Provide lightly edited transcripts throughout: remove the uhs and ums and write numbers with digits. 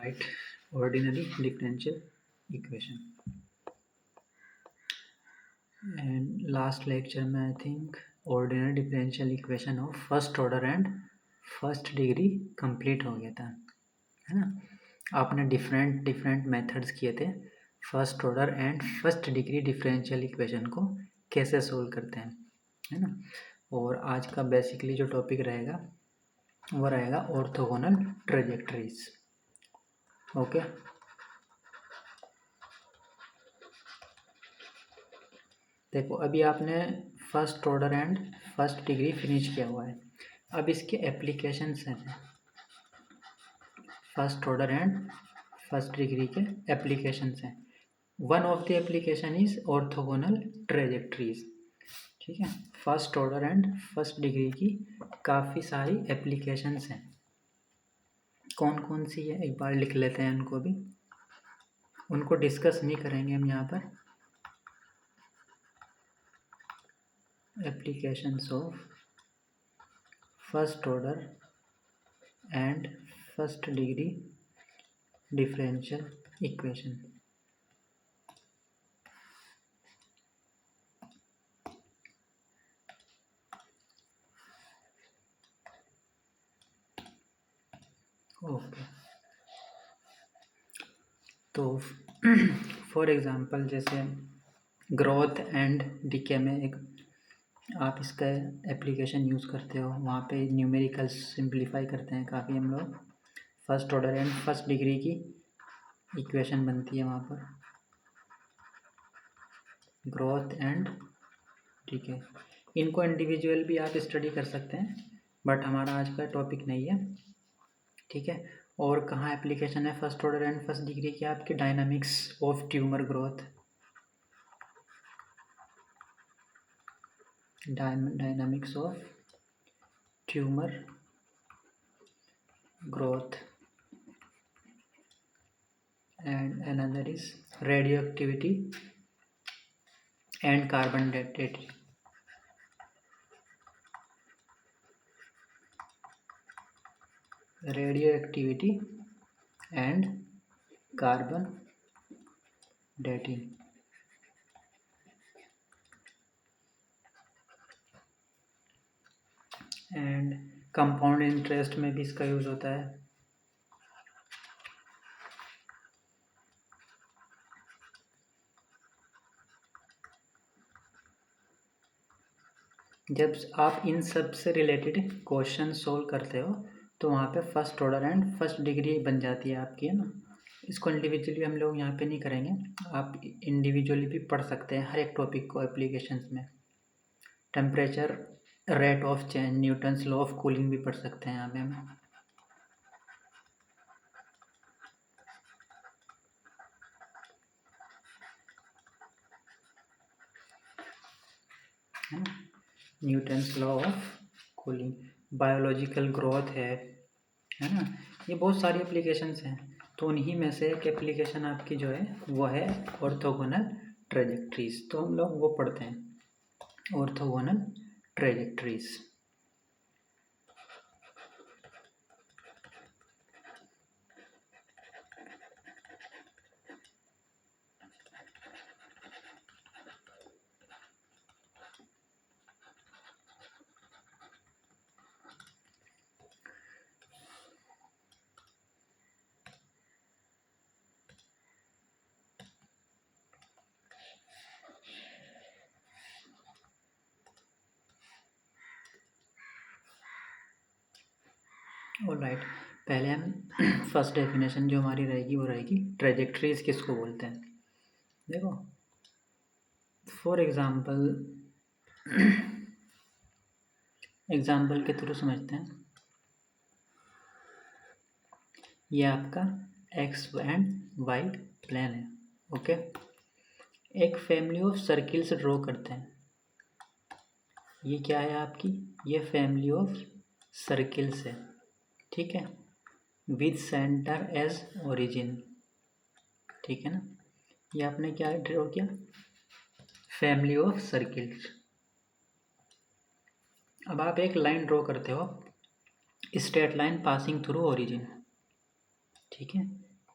write ordinary differential equation. And last lecture में I think ordinary differential equation of first order and first degree complete हो गया था, है ना। आपने डिफरेंट मेथड्स किए थे first order and first degree differential equation को कैसे सोल्व करते हैं, है ना। और आज का बेसिकली जो टॉपिक रहेगा वो रहेगा ऑर्थोगोनल ट्रेजेक्टरीज। ओके, देखो अभी आपने first order and first degree finish किया हुआ है। अब इसके एप्लीकेशंस हैं, first order and first degree के एप्लीकेशंस हैं। One of the application is orthogonal trajectories. ठीक है, first order and first degree की काफ़ी सारी एप्लीकेशंस हैं। कौन कौन सी है एक बार लिख लेते हैं उनको भी, उनको डिस्कस नहीं करेंगे हम यहाँ पर। Applications of first order and first degree differential equation. Okay, तो फॉर एग्ज़ाम्पल जैसे ग्रोथ एंड डीके में एक आप इसका एप्लीकेशन यूज़ करते हो, वहाँ पे न्यूमेरिकल्स सिंप्लीफाई करते हैं काफ़ी हम लोग। First order and first degree की इक्वेशन बनती है वहाँ पर, ग्रोथ एंड डीके। इनको इंडिविजुअल भी आप स्टडी कर सकते हैं, बट हमारा आज का टॉपिक नहीं है। ठीक है, और कहाँ एप्लीकेशन है first order and first degree की आपकी? Dynamics of tumour growth, dynamics of tumour growth, and another is radioactivity and carbon dating. Radioactivity and carbon dating. And compound interest में भी इसका यूज़ होता है। जब आप इन सब से रिलेटेड क्वेश्चन सोल्व करते हो तो वहाँ पे first order and first degree बन जाती है आपकी, है ना। इसको इंडिविजुअली हम लोग यहाँ पे नहीं करेंगे, आप इंडिविजुअली भी पढ़ सकते हैं हर एक टॉपिक को एप्लीकेशंस में। Temperature, rate of change, Newton's law of cooling भी पढ़ सकते हैं यहाँ पे हम, है ना। Newton's law of cooling, biological growth है ना। ये बहुत सारी एप्लीकेशंस हैं, तो उन्हीं में से एक एप्लीकेशन आपकी जो है वो है ऑर्थोगोनल ट्रेजेक्टरीज। तो हम लोग वो पढ़ते हैं, ऑर्थोगोनल ट्रेजेक्टरीज। ऑलराइट, पहले हम फर्स्ट डेफिनेशन जो हमारी रहेगी वो रहेगी ट्रेजेक्टरीज किसको बोलते हैं। देखो फॉर एग्जाम्पल के थ्रू समझते हैं। ये आपका एक्स एंड वाई प्लेन है। ओके, एक फैमिली ऑफ सर्किल्स ड्रॉ करते हैं। ये क्या है आपकी? ये फैमिली ऑफ सर्किल्स है, ठीक है, विद सेंटर एज ओरिजिन। ठीक है ना, ये आपने क्या ड्रॉ किया? Family of circles. अब आप एक लाइन ड्रॉ करते हो, straight line passing through origin. ठीक है,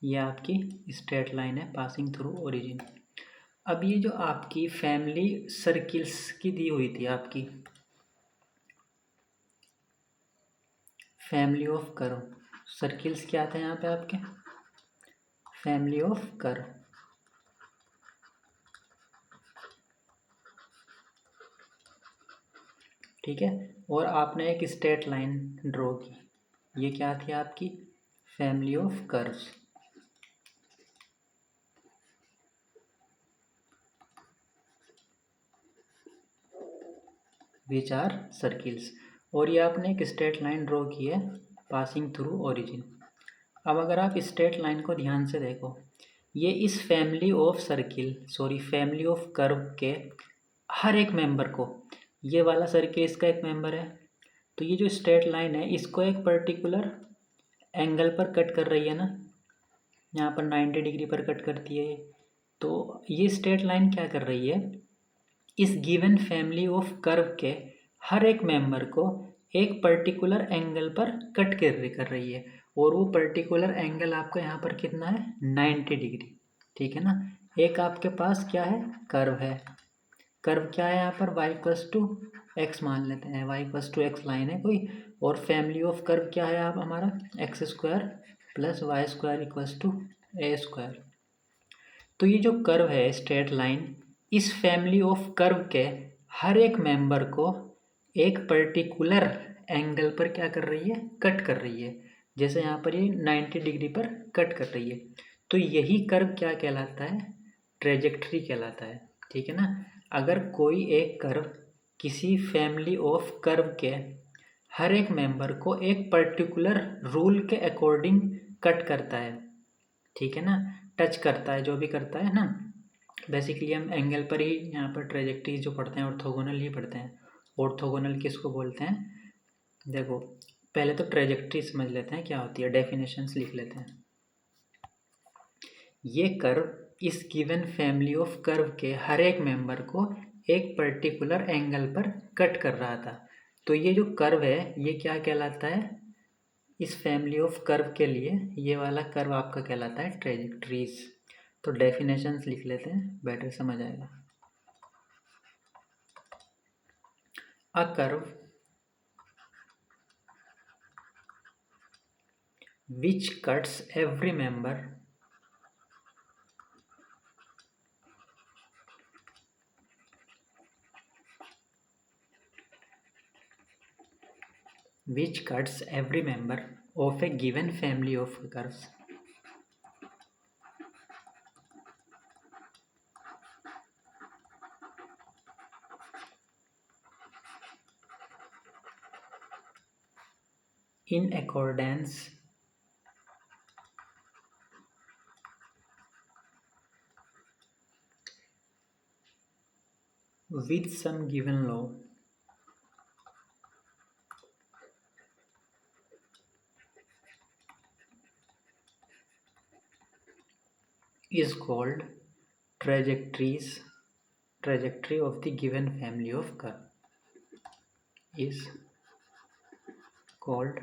ये आपकी स्ट्रेट लाइन है पासिंग थ्रू ओरिजिन। अब ये जो आपकी फैमिली सर्किल्स की दी हुई थी, आपकी फैमिली ऑफ कर्व सर्किल्स क्या थे यहाँ पे आपके, फैमिली ऑफ कर्व। ठीक है, और आपने एक स्ट्रेट लाइन ड्रॉ की, ये क्या थी आपकी family of curves. Which are circles, और ये आपने एक स्ट्रेट लाइन ड्रॉ की है पासिंग थ्रू ओरिजिन। अब अगर आप स्ट्रेट लाइन को ध्यान से देखो, ये इस family of family of curve के हर एक मेंबर को, ये वाला सर्किल इसका एक मेंबर है, तो ये जो स्ट्रेट लाइन है इसको एक पर्टिकुलर एंगल पर कट कर रही है ना, यहाँ पर 90 डिग्री पर कट करती है। तो ये स्ट्रेट लाइन क्या कर रही है, इस गिवन फैमिली ऑफ कर्व के हर एक मेंबर को एक पर्टिकुलर एंगल पर कट कर रही है, और वो पर्टिकुलर एंगल आपका यहाँ पर कितना है 90 डिग्री। ठीक है ना, एक आपके पास क्या है कर्व है, कर्व क्या है यहाँ पर y=x मान लेते हैं, y=x लाइन है कोई, और फैमिली ऑफ कर्व क्या है आप हमारा x² + y² = a²। तो ये जो कर्व है स्ट्रेट लाइन, इस फैमिली ऑफ कर्व के हर एक मेंबर को एक पर्टिकुलर एंगल पर क्या कर रही है कट कर रही है, जैसे यहाँ पर ये 90 डिग्री पर कट कर रही है। तो यही कर्व क्या कहलाता है, ट्रेजेक्ट्री कहलाता है। ठीक है ना, अगर कोई एक कर्व किसी फैमिली ऑफ कर्व के हर एक मेंबर को एक पर्टिकुलर रूल के अकॉर्डिंग कट करता है, ठीक है ना, टच करता है, जो भी करता है ना, बेसिकली हम एंगल पर ही यहाँ पर ट्रेजेक्ट्री जो पढ़ते हैं ऑर्थोगोनल ही पढ़ते हैं। ऑर्थोगोनल किसको बोलते हैं, देखो पहले तो ट्रेजेक्ट्री समझ लेते हैं क्या होती है, डेफिनेशंस लिख लेते हैं। ये कर्व इस गिवन फैमिली ऑफ कर्व के हर एक मेंबर को एक पर्टिकुलर एंगल पर कट कर रहा था, तो ये जो कर्व है ये क्या कहलाता है, इस फैमिली ऑफ कर्व के लिए ये वाला कर्व आपका कहलाता है ट्रेजेक्ट्रीज। तो डेफिनेशंस लिख लेते हैं, बेटर समझ आएगा। A curve which cuts every member of a given family of curves in accordance with some given law is called trajectory of the given family of curve is called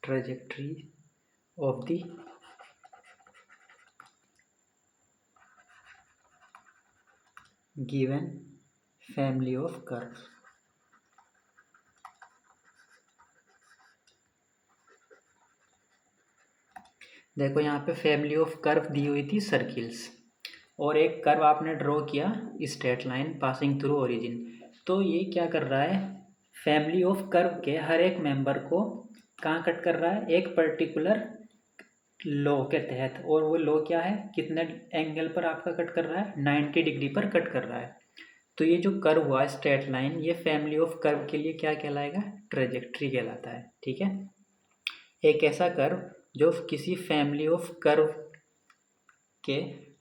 trajectory of the given family of curves। देखो यहाँ पे family of curve दी हुई थी circles, और एक curve आपने draw किया straight line passing through origin. तो ये क्या कर रहा है, फैमिली ऑफ कर्व के हर एक मेंबर को कहाँ कट कर रहा है, एक पर्टिकुलर लॉ के तहत, और वो लॉ क्या है, कितने एंगल पर आपका कट कर रहा है 90 डिग्री पर कट कर रहा है। तो ये जो कर्व हुआ स्ट्रेट लाइन, ये फैमिली ऑफ कर्व के लिए क्या कहलाएगा, ट्रेजेक्ट्री कहलाता है। ठीक है, एक ऐसा कर्व जो किसी फैमिली ऑफ कर्व के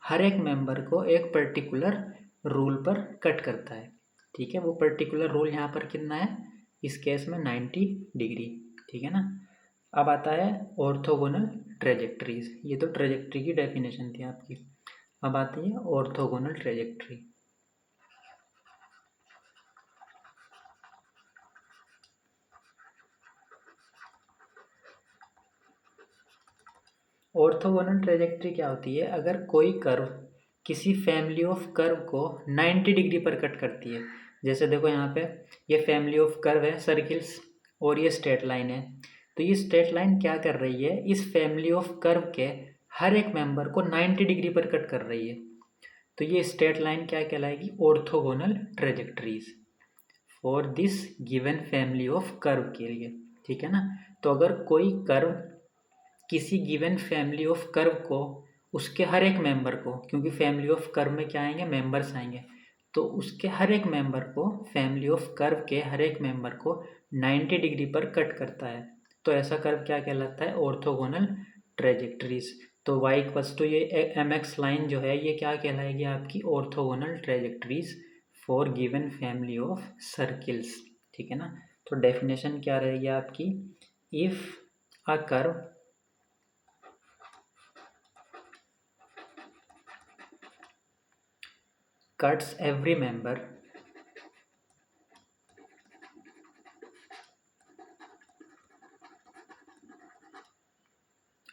हर एक मेंबर को एक पर्टिकुलर रूल पर कट करता है। ठीक है, वो पर्टिकुलर रूल यहाँ पर कितना है, इस केस में 90 डिग्री। ठीक है ना, अब आता है ऑर्थोगोनल ट्रेजेक्ट्रीज। ये तो ट्रेजेक्ट्री की डेफिनेशन थी आपकी। अब आती है ऑर्थोगोनल ट्रेजेक्ट्री। ऑर्थोगोनल ट्रेजेक्ट्री क्या होती है? अगर कोई कर्व किसी फैमिली ऑफ कर्व को 90 डिग्री पर कट करती है। जैसे देखो यहाँ पे ये फैमिली ऑफ कर्व है सर्किल्स और ये स्ट्रेट लाइन है। तो ये स्ट्रेट लाइन क्या कर रही है? इस फैमिली ऑफ कर्व के हर एक मेंबर को 90 डिग्री पर कट कर रही है। तो ये स्ट्रेट लाइन क्या कहलाएगी? Orthogonal trajectories for this given family of curve के लिए। ठीक है ना? तो अगर कोई कर्व किसी गिवन फैमिली ऑफ कर्व को उसके हर एक मेंबर को, क्योंकि फैमिली ऑफ कर्व में क्या आएंगे? मेंबर्स आएंगे। तो उसके हर एक मेंबर को, फैमिली ऑफ कर्व के हर एक मेंबर को 90 डिग्री पर कट करता है। तो ऐसा कर्व क्या कहलाता है? Orthogonal trajectories. तो y इक्वल्स टू ये mx लाइन जो है ये क्या कहलाएगी? आपकी orthogonal trajectories for given family of circles. ठीक है ना? तो डेफिनेशन क्या रहेगी आपकी? If a curve cuts every member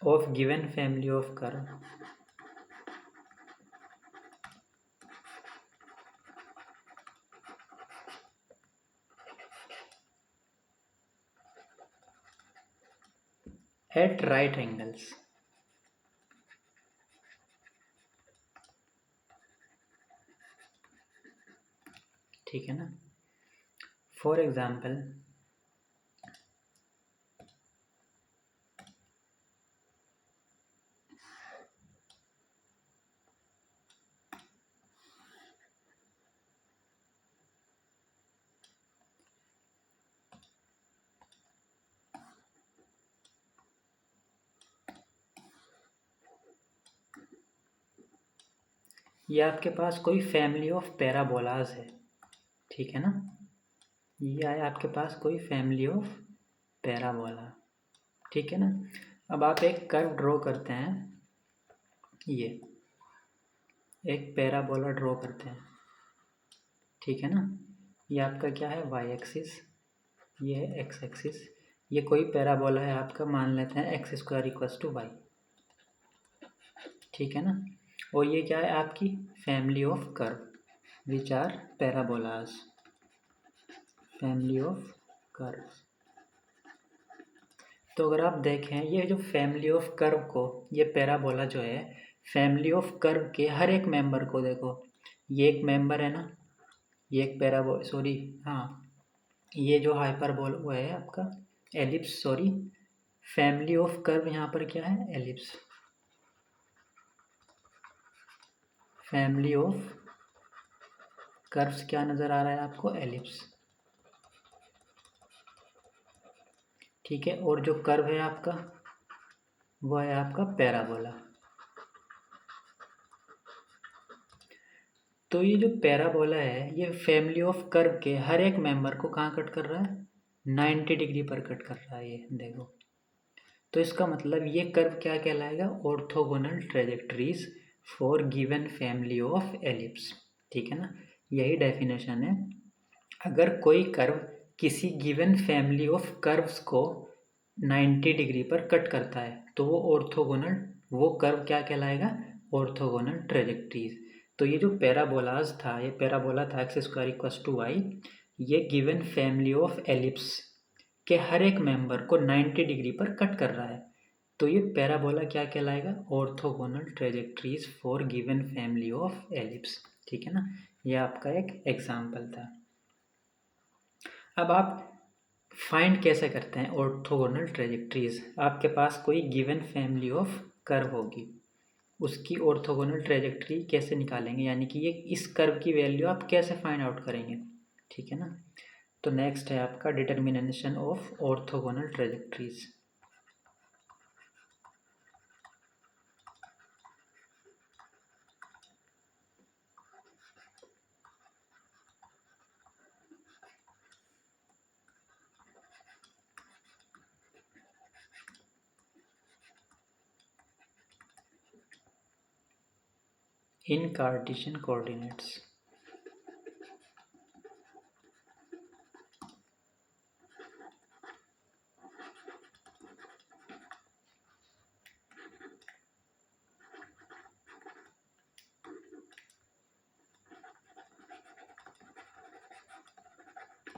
of given family of curve at right angles। ठीक है ना? फॉर एग्जाम्पल ये आपके पास कोई फैमिली ऑफ पैराबोलाज है। ठीक है ना? ये है आपके पास कोई फैमिली ऑफ पैराबोला। ठीक है ना? अब आप एक कर्व ड्रॉ करते हैं। ये एक पैराबोला ड्रॉ करते हैं। ठीक है ना? ये आपका क्या है? वाई एक्सिस, ये है एक्स एक्सिस। ये कोई पैराबोला है आपका, मान लेते हैं x square equals to y. ठीक है ना? और ये क्या है? आपकी family of curve which are parabolas, family of curve. तो अगर आप देखें ये जो फैमिली ऑफ कर्व को, ये पैराबोला जो है फैमिली ऑफ कर्व के हर एक मेंबर को, देखो ये एक मेंबर है ना, ये एक सॉरी हाँ, ये जो हाइपरबोल वो है आपका ellipse, sorry family of curve यहाँ पर क्या है? एलिप्स। फैमिली ऑफ कर्व्स क्या नज़र आ रहा है आपको? एलिप्स। ठीक है? और जो कर्व है आपका वो है आपका पैराबोला। तो ये जो पैराबोला है ये फैमिली ऑफ कर्व के हर एक मेंबर को कहाँ कट कर रहा है? 90 डिग्री पर कट कर रहा है, ये देखो। तो इसका मतलब ये कर्व क्या कहलाएगा? Orthogonal trajectories for given family of ellipse. ठीक है ना? यही डेफिनेशन है। अगर कोई कर्व किसी गिवन फैमिली ऑफ कर्व्स को 90 डिग्री पर कट करता है तो वो कर्व क्या कहलाएगा? Orthogonal trajectories. तो ये जो पैराबोलाज था, ये पैराबोला था x square equals to y, ये गिवन फैमिली ऑफ एलिप्स के हर एक मेंबर को 90 डिग्री पर कट कर रहा है। तो ये पैराबोला क्या कहलाएगा? Orthogonal trajectories for given family of ellipse. ठीक है ना? ये आपका एक एग्जाम्पल था। अब आप फाइंड कैसे करते हैं ऑर्थोगोनल ट्रेजेक्ट्रीज? आपके पास कोई गिवन फैमिली ऑफ कर्व होगी, उसकी ऑर्थोगोनल ट्रेजेक्ट्री कैसे निकालेंगे? यानी कि ये इस कर्व की वैल्यू आप कैसे फाइंड आउट करेंगे? ठीक है ना? तो नेक्स्ट है आपका determination of orthogonal trajectories. In Cartesian coordinates.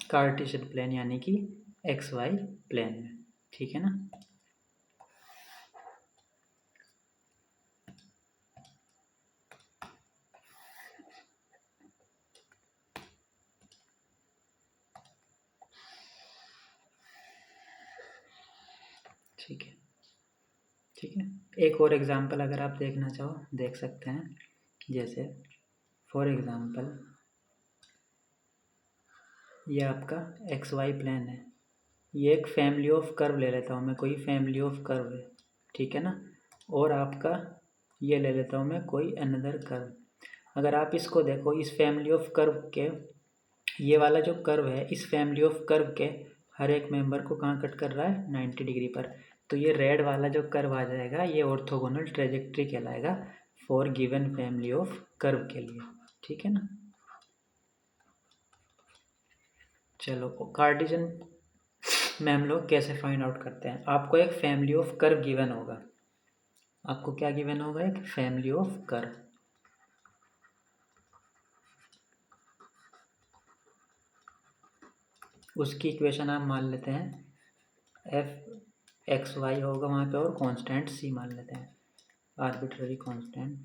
Cartesian plane यानी कि एक्स वाई प्लेन में, ठीक है ना। ठीक है, ठीक है। एक और एग्जांपल अगर आप देखना चाहो देख सकते हैं। जैसे फॉर एग्जांपल ये आपका एक्स वाई प्लेन है। ये एक फैमिली ऑफ कर्व ले लेता हूँ मैं, कोई फैमिली ऑफ कर्व है, ठीक है ना। और आपका ये ले लेता हूँ मैं कोई अनदर कर्व। अगर आप इसको देखो, इस फैमिली ऑफ कर्व के ये वाला जो कर्व है, इस फैमिली ऑफ कर्व के हर एक मेंबर को कहाँ कट कर रहा है, 90 डिग्री पर। तो ये रेड वाला जो कर्व आ जाएगा ये ऑर्थोगोनल ट्रेजेक्ट्री कहलाएगा for given family of curve के लिए, ठीक है ना। चलो कार्टेशियन में हम लोग कैसे फाइंड आउट करते हैं। आपको एक फैमिली ऑफ कर्व गिवन होगा। आपको क्या गिवन होगा, एक फैमिली ऑफ कर्व। उसकी इक्वेशन आप मान लेते हैं एफ एक्स वाई होगा वहाँ पे, और कांस्टेंट सी मान लेते हैं, arbitrary constant.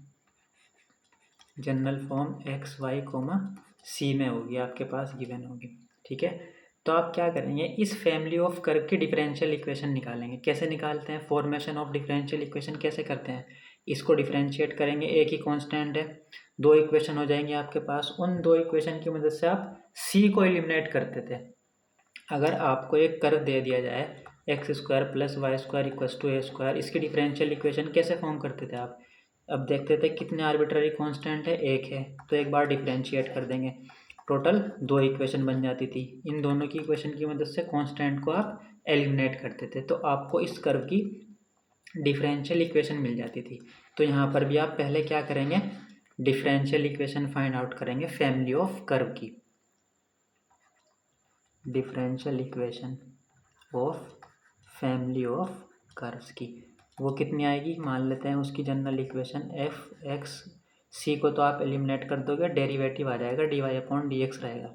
General form x y comma c में होगी, आपके पास गिवन होगी, ठीक है। तो आप क्या करेंगे, इस फैमिली ऑफ कर्व की डिफरेंशियल इक्वेशन निकालेंगे। कैसे निकालते हैं, फॉर्मेशन ऑफ डिफरेंशियल इक्वेशन कैसे करते हैं। इसको डिफरेंशिएट करेंगे, एक ही कांस्टेंट है, दो इक्वेशन हो जाएंगे आपके पास। उन दो इक्वेशन की मदद से आप सी को एलिमिनेट करते थे। अगर आपको एक कर्व दे दिया जाए x square plus Y square equals to a square, इसकी डिफरेंशियल इक्वेशन कैसे फॉर्म करते थे आप। अब देखते थे कितने आर्बिट्ररी कांस्टेंट है, एक है, तो एक बार डिफरेंशिएट कर देंगे, टोटल दो इक्वेशन बन जाती थी। इन दोनों की इक्वेशन की मदद से कांस्टेंट को आप एलिमिनेट करते थे, तो आपको इस कर्व की डिफरेंशियल इक्वेशन मिल जाती थी। तो यहाँ पर भी आप पहले क्या करेंगे, डिफरेंशियल इक्वेशन फाइंड आउट करेंगे फैमिली ऑफ कर्व की। Differential equation of family of curves की वो कितनी आएगी, मान लेते हैं उसकी general equation f x c को तो आप एलिमिनेट कर दोगे, डेरिवेटिव आ जाएगा d Y upon D x रहेगा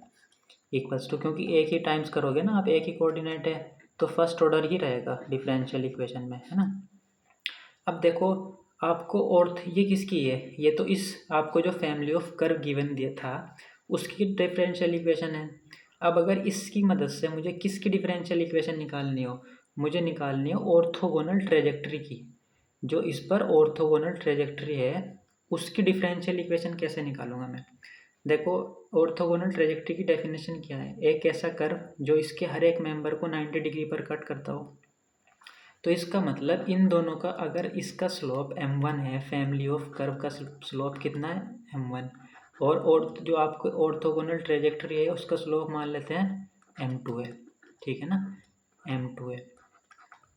इक्वल्स टू, क्योंकि एक ही टाइम्स करोगे ना आप, एक ही कोऑर्डिनेट है तो फर्स्ट ऑर्डर ही रहेगा डिफरेंशियल इक्वेशन में, है ना। अब देखो आपको ऑर्थ ये किसकी है, ये तो इस आपको जो फैमिली ऑफ कर्व गिवन दिया था उसकी डिफरेंशियल इक्वेशन है। अब अगर इसकी मदद से मुझे किसकी डिफरेंशियल इक्वेशन निकालनी हो, मुझे निकालनी है ऑर्थोगोनल ट्रेजेक्ट्री की। जो इस पर ऑर्थोगोनल ट्रेजेक्ट्री है उसकी डिफरेंशियल इक्वेशन कैसे निकालूंगा मैं। देखो ऑर्थोगोनल ट्रेजेक्ट्री की डेफिनेशन क्या है, एक ऐसा कर्व जो इसके हर एक मेंबर को 90 डिग्री पर कट करता हो। तो इसका मतलब इन दोनों का, अगर इसका स्लोप m1 है, फैमिली ऑफ कर्व का स्लोप कितना है m1, और जो आपको ऑर्थोगोनल ट्रेजेक्ट्री है उसका स्लोप मान लेते हैं m2 है, ठीक है ना, m2 है।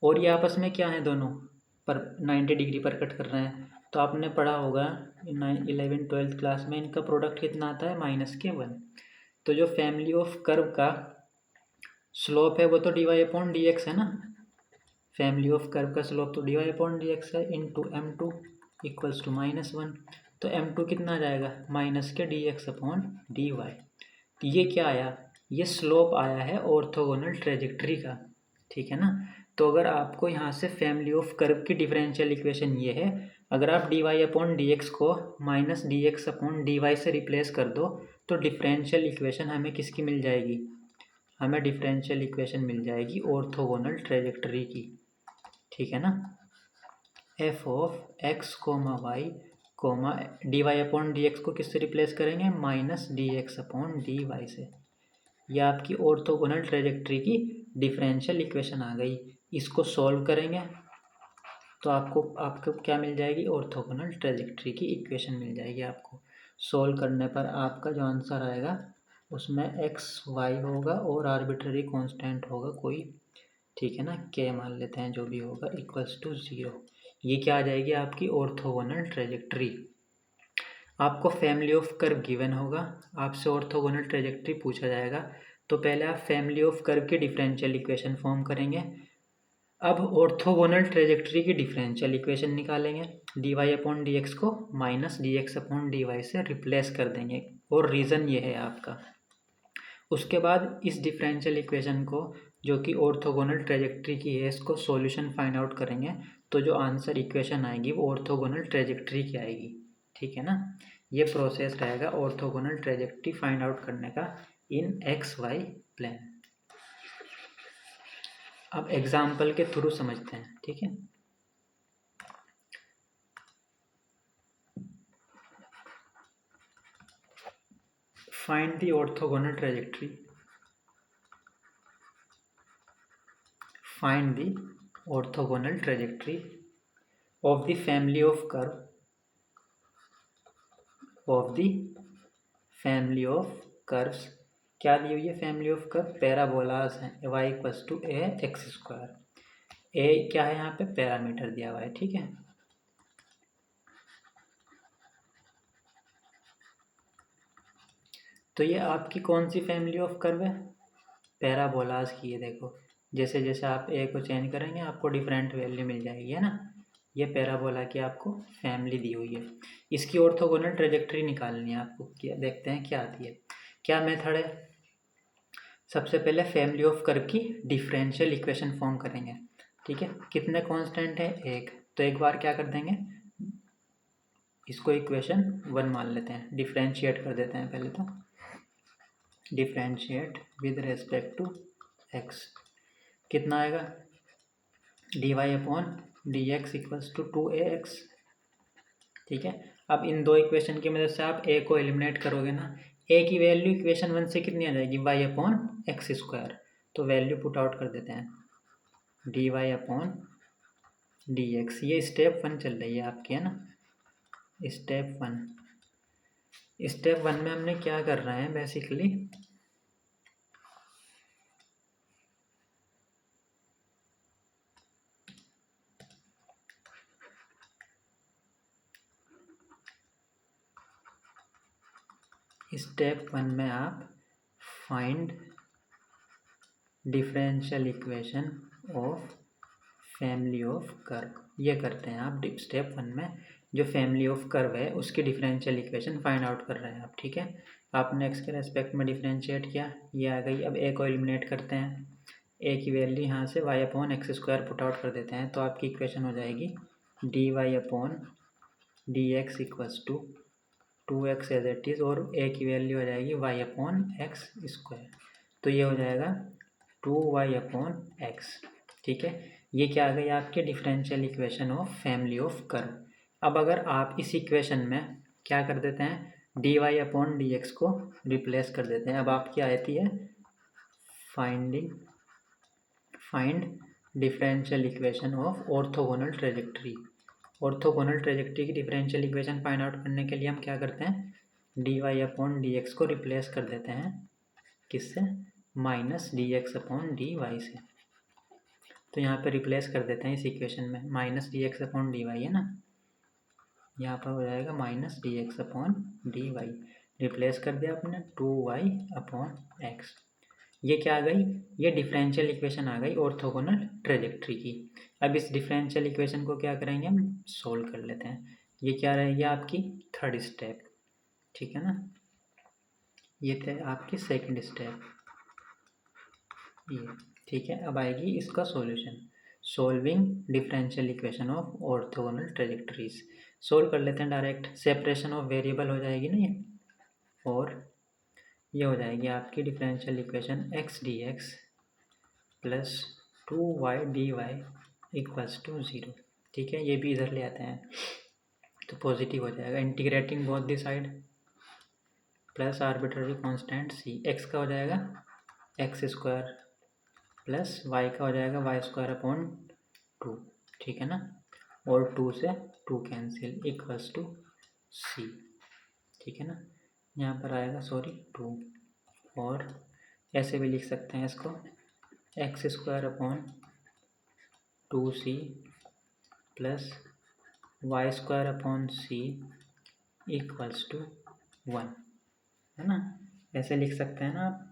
और ये आपस में क्या है, दोनों पर 90 डिग्री पर कट कर रहे हैं। तो आपने पढ़ा होगा 11th-12th क्लास में, इनका प्रोडक्ट कितना आता है -1। तो जो फैमिली ऑफ कर्व का स्लोप है वो तो d Y upon D x है ना, फैमिली ऑफ कर्व का स्लोप तो d Y upon D x है, इंटू m2 इक्वल्स टू -1। तो m2 कितना आ जाएगा, माइनस के D x upon D y. तो ये क्या आया, ये स्लोप आया है ऑर्थोगोनल ट्रेजेक्ट्री का, ठीक है ना। तो अगर आपको यहाँ से फैमिली ऑफ कर्व की डिफरेंशियल इक्वेशन ये है, अगर आप D Y upon D x को minus D x upon D Y से रिप्लेस कर दो तो डिफरेंशियल इक्वेशन हमें किसकी मिल जाएगी, हमें डिफरेंशियल इक्वेशन मिल जाएगी ऑर्थोगोनल ट्रेजेक्ट्री की, ठीक है ना। F of x comma y comma d Y upon D x को किससे रिप्लेस करेंगे, minus D x upon D Y से। यह आपकी ऑर्थोगोनल ट्रेजेक्ट्री की डिफरेंशियल इक्वेशन आ गई। इसको सॉल्व करेंगे तो आपको क्या मिल जाएगी, ऑर्थोगोनल ट्रेजेक्ट्री की इक्वेशन मिल जाएगी आपको। सॉल्व करने पर आपका जो आंसर आएगा उसमें एक्स वाई होगा और आर्बिट्ररी कांस्टेंट होगा कोई, ठीक है ना, के मान लेते हैं जो भी होगा, इक्वल्स टू 0। ये क्या आ जाएगी आपकी ऑर्थोगोनल ट्रेजेक्ट्री। आपको फैमिली ऑफ कर्व गिवन होगा, आपसे ऑर्थोगोनल ट्रेजेक्ट्री पूछा जाएगा, तो पहले आप फैमिली ऑफ कर्व की डिफरेंशियल इक्वेशन फॉर्म करेंगे। अब ऑर्थोगोनल ट्रेजेक्ट्री की डिफरेंशियल इक्वेशन निकालेंगे, D Y upon D x को minus D x upon D Y से रिप्लेस कर देंगे, और रीज़न ये है आपका। उसके बाद इस डिफरेंशियल इक्वेशन को, जो कि ऑर्थोगोनल ट्रेजेक्ट्री की है, इसको सॉल्यूशन फाइंड आउट करेंगे, तो जो आंसर इक्वेशन आएगी वो ऑर्थोगोनल ट्रेजेक्ट्री की आएगी। ठीक है ना, ये प्रोसेस रहेगा ऑर्थोगोनल ट्रेजेक्ट्री फाइंड आउट करने का इन एक्स वाई प्लेन। अब एग्जाम्पल के थ्रू समझते हैं। ठीक है, find the orthogonal trajectory, find the orthogonal trajectory of the family of curve curves। क्या दी हुई है फैमिली ऑफ कर्व? पैराबोलास है, y equals to A X square. A क्या है यहाँ पे? पैरामीटर दिया हुआ है। ठीक है, तो ये आपकी कौन सी फैमिली ऑफ कर्व है? पैराबोलास की है। देखो, जैसे जैसे आप ए को चेंज करेंगे आपको डिफरेंट वैल्यू मिल जाएगी, है ना। ये पैराबोला की आपको फैमिली दी हुई है। इसकी ऑर्थोगोनल ट्रेजेक्ट्री निकालनी है आपको। क्या देखते हैं क्या आती है। क्या मेथड है? सबसे पहले फैमिली ऑफ कर्व की डिफरेंशियल इक्वेशन फॉर्म करेंगे। ठीक है, कितने कांस्टेंट है? एक। तो एक बार क्या कर देंगे, इसको इक्वेशन 1 मान लेते हैं, डिफरेंशिएट कर देते हैं पहले तो। Differentiate with respect to x, कितना आएगा? D Y upon D x equals to 2ax। ठीक है, अब इन दो इक्वेशन की मदद से आप ए को एलिमिनेट करोगे ना। ए की वैल्यू इक्वेशन 1 से कितनी आ जाएगी? Y upon x square. तो वैल्यू पुट आउट कर देते हैं, D Y upon D x. ये स्टेप 1 चल रही है आपकी, है ना, स्टेप 1। स्टेप 1 में हमने क्या कर रहे हैं बेसिकली, स्टेप 1 में आप find differential equation of family of curve, ये करते हैं आप स्टेप 1 में। जो फैमिली ऑफ कर्व है उसकी डिफरेंशियल इक्वेशन फाइंड आउट कर रहे हैं आप। ठीक है, आपने एक्स के रेस्पेक्ट में डिफरेंशिएट किया, ये आ गई। अब ए को एलिमिनेट करते हैं, ए की वैल्यू यहाँ से y upon x square put out कर देते हैं, तो आपकी इक्वेशन हो जाएगी d Y upon D x equals to 2x as it is, और ए की वैल्यू हो जाएगी वाई अपॉन एक्स स्क्वायर। तो ये हो जाएगा 2y अपॉन एक्स। ठीक है, ये क्या आ गई आपके differential equation of family of curve. अब अगर आप इस इक्वेशन में क्या कर देते हैं, D Y upon D x को रिप्लेस कर देते हैं। अब आपकी आती है find differential equation of orthogonal trajectory. Orthogonal trajectory की डिफरेंशियल इक्वेशन फाइंड आउट करने के लिए हम क्या करते हैं, D Y upon D x को रिप्लेस कर देते हैं, किससे? Minus D x upon D Y से। तो यहाँ पे रिप्लेस कर देते हैं इस इक्वेशन में, minus D x upon D y है ना, यहाँ पर हो जाएगा minus D x upon D y. Replace कर दिया आपने 2y अपॉन एक्स। ये क्या आ गई? ये डिफरेंशियल इक्वेशन आ गई ऑर्थोगोनल ट्रेजेक्ट्री की। अब इस डिफरेंशियल इक्वेशन को क्या करेंगे, हम सोल्व कर लेते हैं। ये क्या रहेगी आपकी थर्ड स्टेप। ठीक है ना, ये थे आपकी सेकंड स्टेप ये। ठीक है, अब आएगी इसका solution, solving differential equation of orthogonal trajectories. Solve कर लेते हैं डायरेक्ट, सेपरेशन ऑफ वेरिएबल हो जाएगी ना ये, और ये हो जाएगी आपकी differential equation x D x plus 2y d y equals to 0। ठीक है, ये भी इधर ले आते हैं तो पॉजिटिव हो जाएगा। Integrating both the side plus arbitrary constant c, x का हो जाएगा एक्स स्क्वायर प्लस वाई का हो जाएगा वाई स्क्वायर अपॉन 2। ठीक है ना, और 2 से 2 कैंसिल इक्वल्स टू सी। ठीक है ना, यहाँ पर आएगा 2, और ऐसे भी लिख सकते हैं इसको, x square upon 2c plus Y square upon c equals to 1, है ना। ऐसे लिख सकते हैं ना आप।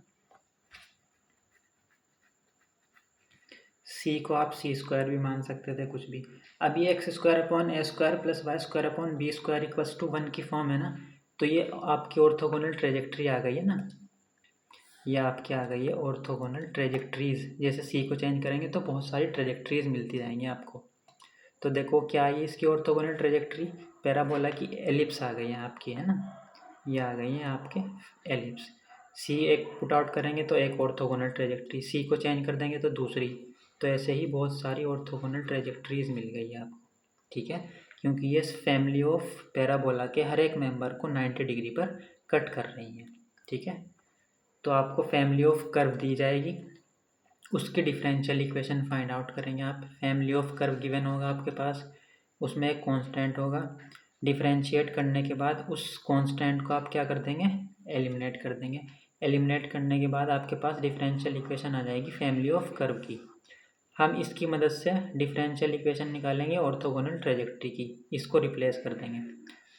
सी को आप सी स्क्वायर भी मान सकते थे, कुछ भी। अब ये x square upon a square plus Y square upon b square equals to 1 की फॉर्म है ना। तो ये आपकी ऑर्थोगोनल ट्रेजेक्ट्री आ गई है ना। ये आपकी आ गई है ऑर्थोगोनल ट्रेजेक्ट्रीज। जैसे सी को चेंज करेंगे तो बहुत सारी ट्रेजेक्ट्रीज मिलती जाएंगी आपको। तो देखो क्या आई इसकी ऑर्थोगोनल ट्रेजेक्ट्री, पैराबोला की एलिप्स आ गई है आपकी, है ना। ये आ गई है आपके एलिप्स। सी एक पुट आउट करेंगे तो एक ऑर्थोगोनल ट्रेजेक्ट्री, सी को चेंज कर देंगे तो दूसरी। तो ऐसे ही बहुत सारी ऑर्थोगोनल ट्रेजेक्ट्रीज मिल गई है आपको, ठीक है। क्योंकि ये फैमिली ऑफ पैराबोला के हर एक मेंबर को 90 डिग्री पर कट कर रही है, ठीक है। तो आपको फैमिली ऑफ कर्व दी जाएगी, उसके डिफरेंशियल इक्वेशन फाइंड आउट करेंगे आप। फैमिली ऑफ कर्व गिवन होगा आपके पास, उसमें एक कांस्टेंट होगा। डिफरेंशिएट करने के बाद उस कांस्टेंट को आप क्या कर देंगे, एलिमिनेट कर देंगे। एलिमिनेट करने के बाद आपके पास डिफरेंशियल इक्वेशन आ जाएगी फैमिली ऑफ कर्व की। हम इसकी मदद से डिफरेंशियल इक्वेशन निकालेंगे ऑर्थोगोनल ट्रेजेक्ट्री की। इसको रिप्लेस कर देंगे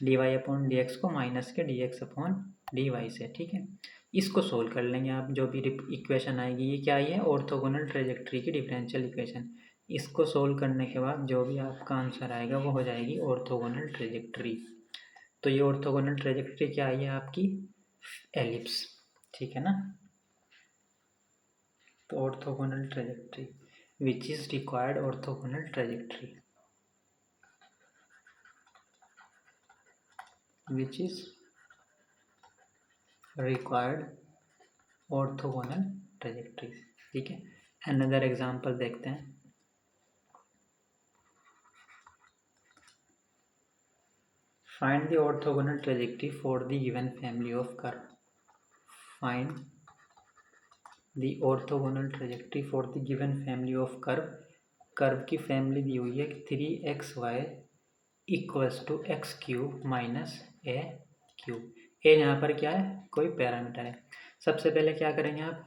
d Y upon D x को माइनस के D x upon D Y से, ठीक है। इसको सोल्व कर लेंगे आप, जो भी इक्वेशन आएगी। ये क्या आई है, ऑर्थोगोनल ट्रेजेक्ट्री की डिफरेंशियल इक्वेशन। इसको सोल्व करने के बाद जो भी आपका आंसर आएगा वो हो जाएगी ऑर्थोगोनल ट्रेजेक्ट्री। तो ये ऑर्थोगोनल ट्रेजेक्ट्री क्या आई है आपकी, एलिप्स, ठीक है ना। तो orthogonal trajectory which is required orthogonal trajectory, which is required orthogonal trajectories, ठीक है। another example देखते हैं। find the orthogonal trajectory for the given family of curve। find the orthogonal trajectory for the given family of curve। Curve की family दी हुई है 3xy equals to X cube minus A cube. A यहाँ पर क्या है, कोई parameter है। सबसे पहले क्या करेंगे आप,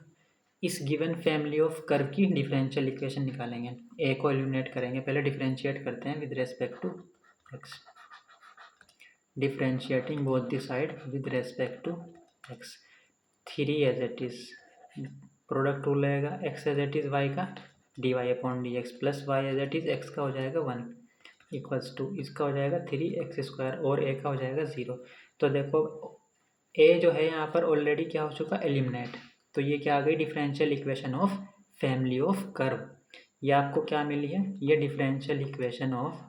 इस गिवन फैमिली ऑफ कर्व की डिफरेंशियल इक्वेशन निकालेंगे। ए को एलिमिनेट करेंगे, पहले डिफरेंशिएट करते हैं with respect to X. Differentiating both the side with respect to X. 3 as it is, product rule रहेगा, X as it is Y का D Y upon D x plus Y as it is X का हो जाएगा 1 equals to इसका हो जाएगा 3x square और ए का हो जाएगा 0। तो देखो ए जो है यहाँ पर ऑलरेडी क्या हो चुका, एलिमिनेट। तो ये क्या आ गई, differential equation of family of curve. ये आपको क्या मिली है, ये differential equation of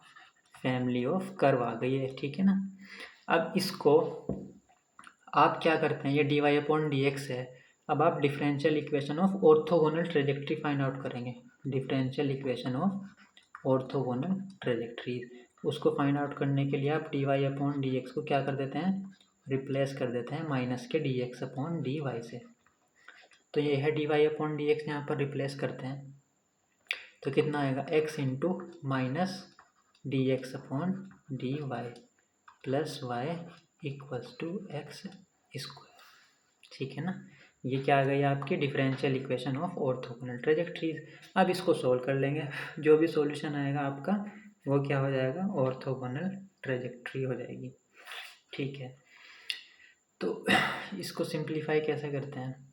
family of curve आ गई है, ठीक है ना। अब इसको आप क्या करते हैं, ये D Y upon D x है। अब आप differential equation of orthogonal trajectory find out करेंगे। Differential equation of orthogonal trajectory, उसको फाइंड आउट करने के लिए आप D Y upon D x को क्या कर देते हैं, रिप्लेस कर देते हैं माइनस के D x upon D Y से। तो ये है d Y upon D x, यहाँ पर रिप्लेस करते हैं तो कितना आएगा, x into minus D x upon D y plus y equals to x square, ठीक है ना। ये क्या आ गई आपकी differential equation of orthogonal trajectories. अब इसको सोल्व कर लेंगे, जो भी सॉल्यूशन आएगा आपका वो क्या हो जाएगा, ऑर्थोगोनल ट्रेजेक्ट्री हो जाएगी, ठीक है। तो इसको सिंप्लीफाई कैसे करते हैं,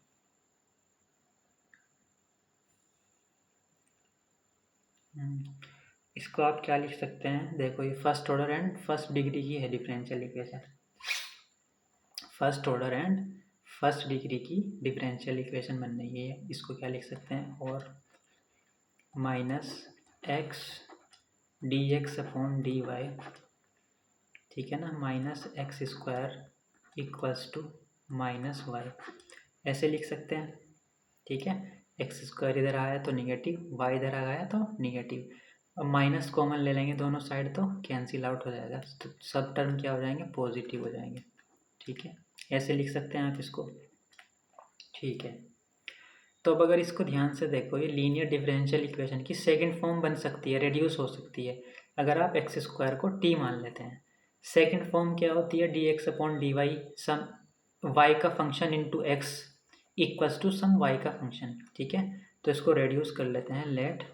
इसको आप क्या लिख सकते हैं, देखो ये first order and first degree की है differential equation. First order and first degree की डिफरेंशियल इक्वेशन बन रही है। इसको क्या लिख सकते हैं, और minus x D x upon D Y, ठीक है ना, minus x square equals to minus y, ऐसे लिख सकते हैं, ठीक है। एक्स स्क्वायर इधर आया तो निगेटिव, वाई इधर आया तो निगेटिव। अब माइनस कॉमन ले लेंगे दोनों साइड तो कैंसिल आउट हो जाएगा, तो सब टर्म क्या हो जाएंगे, पॉजिटिव हो जाएंगे, ठीक है। ऐसे लिख सकते हैं आप इसको, ठीक है। तो अब अगर इसको ध्यान से देखो, ये लीनियर डिफरेंशियल इक्वेशन की सेकंड फॉर्म बन सकती है, रेड्यूस हो सकती है अगर आप एक्स स्क्वायर को टी मान लेते हैं। सेकंड फॉर्म क्या होती है, D x upon D Y some Y का function into X equals to some Y का फंक्शन, ठीक है। तो इसको रेड्यूस कर लेते हैं, let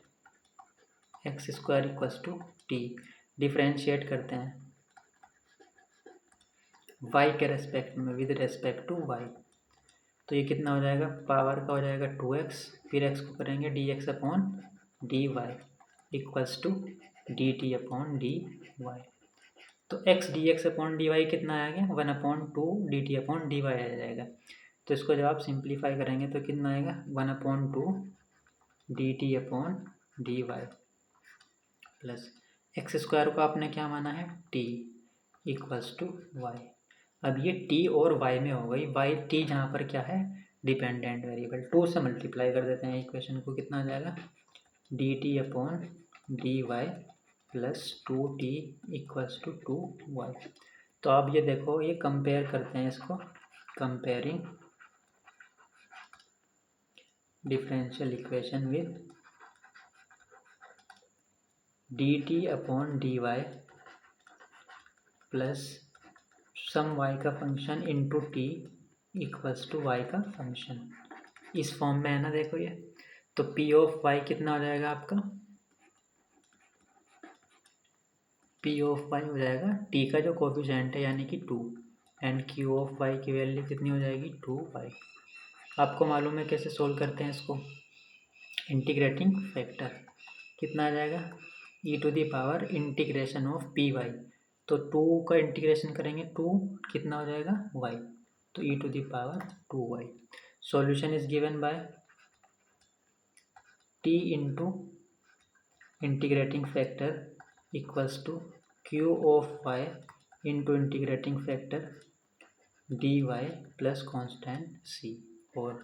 X square equals to T, differentiate करते हैं। वाई के रेस्पेक्ट में, विद रेस्पेक्ट टू वाई। तो ये कितना हो जाएगा, पावर का हो जाएगा 2x, फिर x को करेंगे dx upon dy equals to dt upon dy। तो x dx अपॉन dy कितना आ गया, 1/2 dt अपॉन dy आ जाएगा। तो इसको जब आप सिंप्लीफाई करेंगे तो कितना आएगा, 1/2 dt upon dy plus x square को आपने क्या माना है, t इक्वल्स टू वाई। अब ये t और y में हो गई, y t जहाँ पर क्या है, डिपेंडेंट वेरिएबल, 2 से मल्टीप्लाई कर देते हैं इक्वेशन को, कितना आ जाएगा, dt upon dy plus 2t equals to 2y। तो अब ये देखो, ये कंपेयर करते हैं इसको, comparing differential equation with dt upon dy plus some y का function into t equals to y का फंक्शन, इस फॉर्म में है ना, देखो ये। तो p ऑफ y कितना हो जाएगा आपका, p ऑफ y हो जाएगा t का जो कोफिशिएंट है यानी कि 2, एंड q ऑफ y की वैल्यू कितनी हो जाएगी, 2y। आपको मालूम है कैसे सोल्व करते हैं इसको, इंटीग्रेटिंग फैक्टर कितना आ जाएगा, e to the power integration of p y. तो 2 का इंटीग्रेशन करेंगे, 2 कितना हो जाएगा, y, तो e to the power 2y। Solution is given by t into integrating factor equals to q of y into integrating factor dy plus constant c, और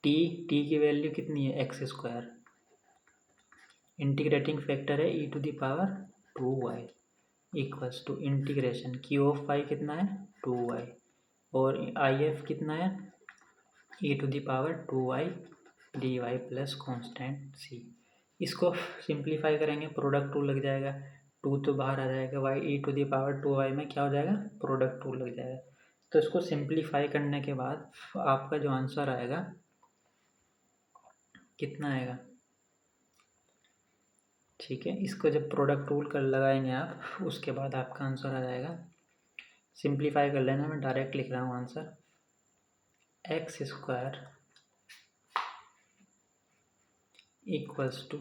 t की value कितनी है, एक्स स्क्वायर, इंटीग्रेटिंग फैक्टर है e to the power 2y equals to integration q of y कितना है, 2y, और if कितना है, e to the power 2y dy plus constant c। इसको सिंप्लीफाई करेंगे, प्रोडक्ट टू लग जाएगा, 2 तो बाहर आ जाएगा, y e to the power 2y में क्या हो जाएगा, प्रोडक्ट टू लग जाएगा। तो इसको सिंप्लीफाई करने के बाद आपका जो आंसर आएगा कितना आएगा, ठीक है। इसको जब प्रोडक्ट रूल कर लगाएंगे आप, उसके बाद आपका आंसर आ जाएगा। सिंप्लीफाई कर लेना, मैं डायरेक्ट लिख रहा हूँ answer, x square equals to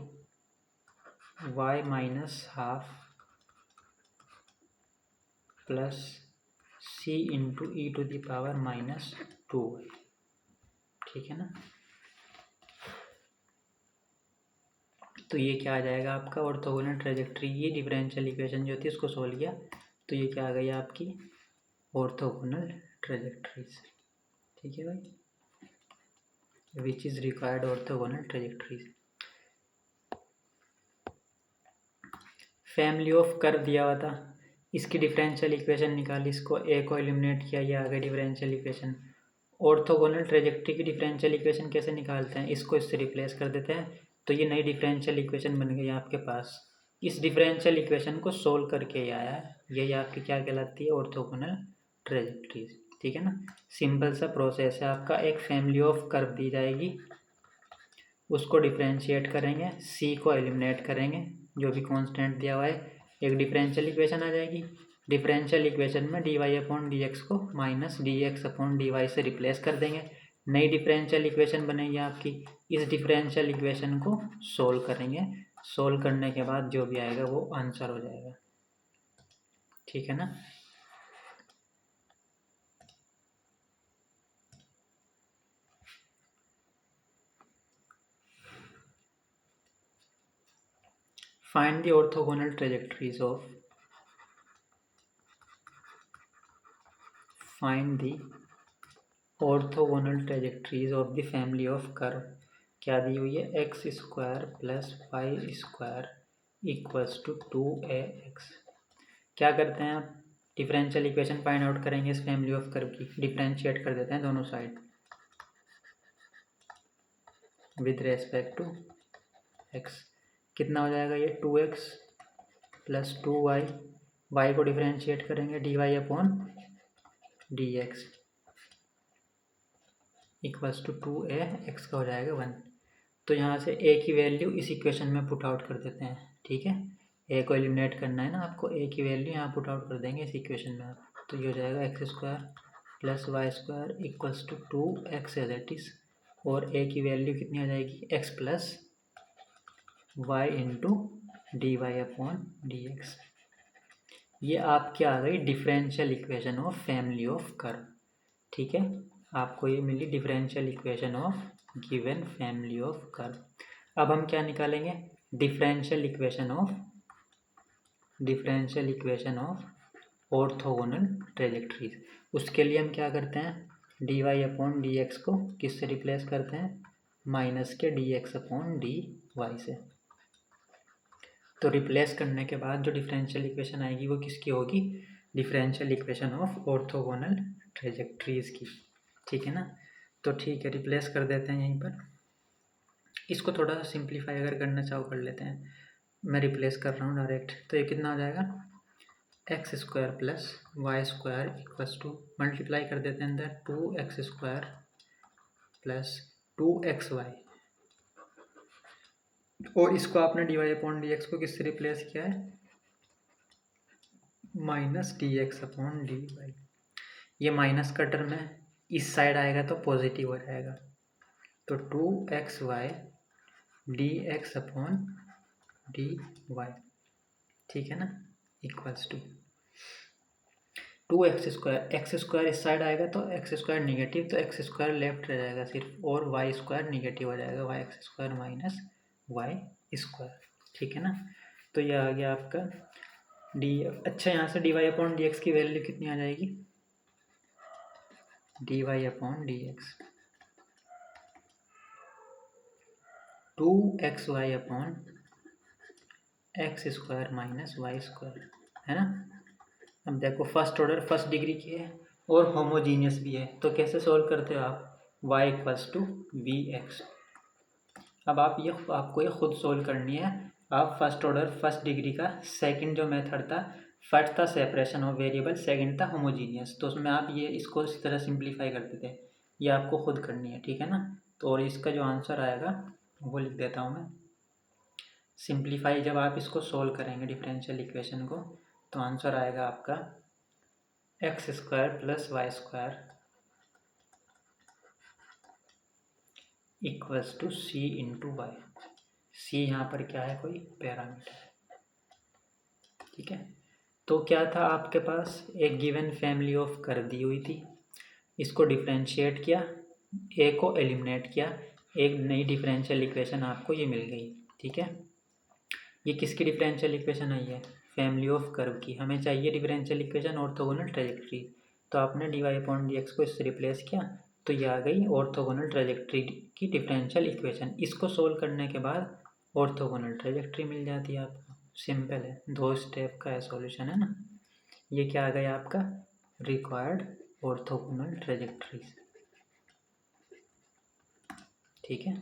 y minus half plus c into e to the power minus 2y, ठीक है ना। तो ये क्या आ जाएगा आपका, ऑर्थोगोनल ट्रेजेक्ट्री। ये डिफरेंशियल इक्वेशन जो थी उसको सोल्व किया, तो ये क्या आ गई आपकी, ऑर्थोगोनल ट्रेजेक्ट्रीज, ठीक है भाई, which is required orthogonal trajectories. Family of curve दिया हुआ था, इसकी डिफरेंशियल इक्वेशन निकाली, इसको ए को एलिमिनेट किया, ये आ गई डिफरेंशियल इक्वेशन। ऑर्थोगोनल ट्रेजेक्ट्री की डिफरेंशियल इक्वेशन कैसे निकालते हैं, इसको इससे रिप्लेस कर देते हैं, तो ये नई डिफरेंशियल इक्वेशन बन गई आपके पास। इस डिफरेंशियल इक्वेशन को सोल्व करके ये आया है, यही आपकी क्या कहलाती है, ऑर्थोगोनल ट्रेजेक्ट्रीज, ठीक है ना। सिंपल सा प्रोसेस है आपका, एक फैमिली ऑफ कर्व दी जाएगी, उसको डिफरेंशिएट करेंगे, सी को एलिमिनेट करेंगे, जो भी कांस्टेंट दिया हुआ है, एक डिफरेंशियल इक्वेशन आ जाएगी। डिफरेंशियल इक्वेशन में D Y upon D x को minus D x upon D Y से रिप्लेस कर देंगे, नई डिफरेंशियल इक्वेशन बनेगी आपकी। इस डिफरेंशियल इक्वेशन को सोल्व करेंगे, सोल्व करने के बाद जो भी आएगा वो आंसर हो जाएगा, ठीक है ना। Find the orthogonal trajectories of the family of curve। क्या दी हुई है, x square plus Y square equals to 2ax। क्या करते हैं आप, डिफरेंशियल इक्वेशन फाइंड आउट करेंगे इस फैमिली ऑफ कर्व की, डिफरेंशिएट कर देते हैं दोनों side with respect to x. कितना हो जाएगा ये, 2x प्लस 2y, y को डिफरेंशिएट करेंगे dy upon dx equals to 2ax का हो जाएगा 1। तो यहाँ से a की वैल्यू इस इक्वेशन में पुट आउट कर देते हैं, ठीक है। a को एलिमिनेट करना है ना आपको, a की वैल्यू यहाँ पुट आउट कर देंगे इस इक्वेशन में आप, तो ये हो जाएगा x square plus Y square equals to 2x as it is, और ए की वैल्यू कितनी आ जाएगी x plus Y into D Y upon D x. ये आपकी आ गई differential equation of family of curve. ठीक है, आपको ये मिली differential equation of given family of curve. अब हम क्या निकालेंगे, differential equation of orthogonal trajectories. उसके लिए हम क्या करते हैं, D Y upon D x को किससे रिप्लेस करते हैं, माइनस के D x upon D Y से। तो रिप्लेस करने के बाद जो डिफरेंशियल इक्वेशन आएगी वो किसकी होगी, differential equation of orthogonal trajectories की। ठीक है ना, तो ठीक है, रिप्लेस कर देते हैं यहीं पर। इसको थोड़ा सा सिंप्लीफाई अगर करना चाहो कर लेते हैं, मैं रिप्लेस कर रहा हूँ डायरेक्ट। तो ये कितना हो जाएगा, x square plus Y square equals to, multiply कर देते हैं अंदर, 2x स्क्वायर प्लस 2xy, और इसको आपने d Y upon D x को किससे रिप्लेस किया है, minus D x upon D y. ये माइनस का टर्म है, इस साइड आएगा तो पॉजिटिव हो जाएगा, तो 2xy d x upon D Y. ठीक है ना, equals to 2x square, x square इस साइड आएगा तो एक्स स्क्वायर निगेटिव, तो एक्स स्क्वायर लेफ्ट रह जाएगा सिर्फ, और वाई स्क्वायर निगेटिव हो जाएगा, y x square minus Y square. ठीक है ना, तो ये आ गया आपका डी। अच्छा, यहाँ से d Y upon D x की वैल्यू कितनी आ जाएगी, d Y upon D x 2xy upon x square minus Y square, है ना। अब देखो फर्स्ट ऑर्डर फर्स्ट डिग्री की है और होमोजीनियस भी है, तो कैसे सॉल्व करते हो आप, y equals to v x. अब आपको ये खुद सोल्व करनी है। आप फर्स्ट ऑर्डर फर्स्ट डिग्री का सेकंड जो मेथड था, फर्स्ट था सेपरेशन ऑफ वेरिएबल, सेकंड था होमोजीनियस, तो उसमें आप ये इसको इस तरह सिंप्लीफाई करते थे। ये आपको खुद करनी है, ठीक है ना। तो और इसका जो आंसर आएगा वो लिख देता हूँ मैं। सिंप्लीफाई जब आप इसको सोल्व करेंगे डिफरेंशियल इक्वेशन को, तो आंसर आएगा आपका X square plus Y square equals to C into Y. C यहाँ पर क्या है, कोई पैरामीटर है। ठीक है, तो क्या था आपके पास, एक गिवन फैमिली ऑफ कर्व दी हुई थी, इसको डिफरेंशिएट किया, ए को एलिमिनेट किया, एक नई डिफरेंशियल इक्वेशन आपको ये मिल गई। ठीक है, ये किसकी डिफरेंशियल इक्वेशन आई है, फैमिली ऑफ कर्व की। हमें चाहिए डिफरेंशियल इक्वेशन ऑर्थोगोनल ट्रेजेक्ट्री, तो आपने d Y upon D x को इससे रिप्लेस किया, तो ये आ गई ऑर्थोगोनल ट्रेजेक्ट्री की डिफरेंशियल इक्वेशन। इसको सोल्व करने के बाद ऑर्थोगोनल ट्रेजेक्ट्री मिल जाती है आपको। सिंपल है, 2 स्टेप का है सॉल्यूशन, है ना। ये क्या आ गया आपका, रिक्वायर्ड ऑर्थोगोनल ट्रेजेक्ट्री। ठीक है,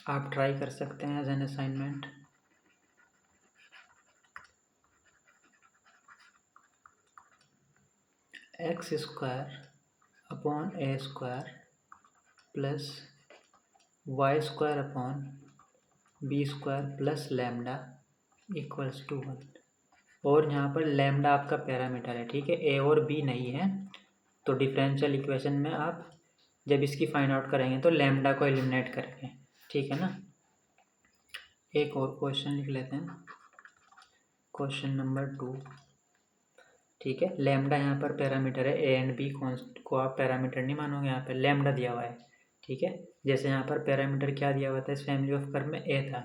आप ट्राई कर सकते हैं as an assignment. X square upon a square plus Y square upon b square plus lambda equals to 1। और यहाँ पर लैम्डा आपका पैरामीटर है, ठीक है, ए और बी नहीं है। तो डिफरेंशियल इक्वेशन में आप जब इसकी फाइंड आउट करेंगे तो लैम्डा को एलिमिनेट करेंगे। ठीक है ना। एक और क्वेश्चन लिख लेते हैं, क्वेश्चन नंबर 2। ठीक है, लैम्डा यहाँ पर पैरामीटर है, ए एंड बी को आप पैरामीटर नहीं मानोगे, यहाँ पर लैम्डा दिया हुआ है। ठीक है, जैसे यहाँ पर पैरामीटर क्या दिया हुआ था इस फैमिली ऑफ कर्व में, ए था,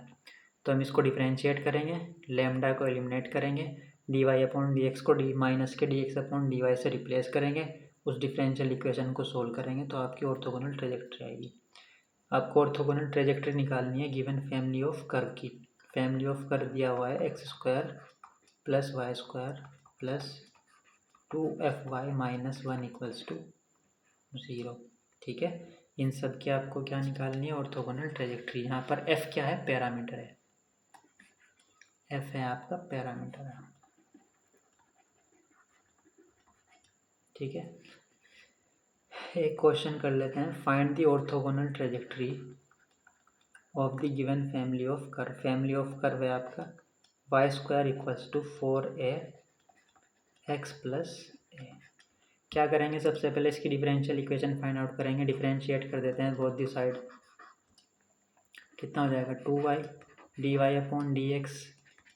तो हम इसको डिफरेंशिएट करेंगे, लैम्डा को एलिमिनेट करेंगे, d Y upon D x को डी माइनस के D x upon D Y से रिप्लेस करेंगे, उस डिफरेंशियल इक्वेशन को सोल्व करेंगे, तो आपकी ऑर्थोगोनल ट्रेजेक्ट्री आएगी। आपको ऑर्थोगोनल ट्रेजेक्ट्री निकालनी है गिवन फैमिली ऑफ कर्व की। फैमिली ऑफ कर्व दिया हुआ है x square plus Y square plus 2fy minus 1 equals to 0। ठीक है, इन सब की आपको क्या निकालनी है, ऑर्थोगोनल ट्रेजेक्ट्री। यहाँ पर f क्या है, पैरामीटर है, f है आपका पैरामीटर है। ठीक है, एक क्वेश्चन कर लेते हैं, find the orthogonal trajectory of the given family of curve. Family of curve है आपका Y square equals to 4a x plus A. क्या करेंगे, सबसे पहले इसकी डिफरेंशियल इक्वेशन फाइंड आउट करेंगे। डिफरेंशिएट कर देते हैं बोथ दी साइड। कितना हो जाएगा 2y dy upon D x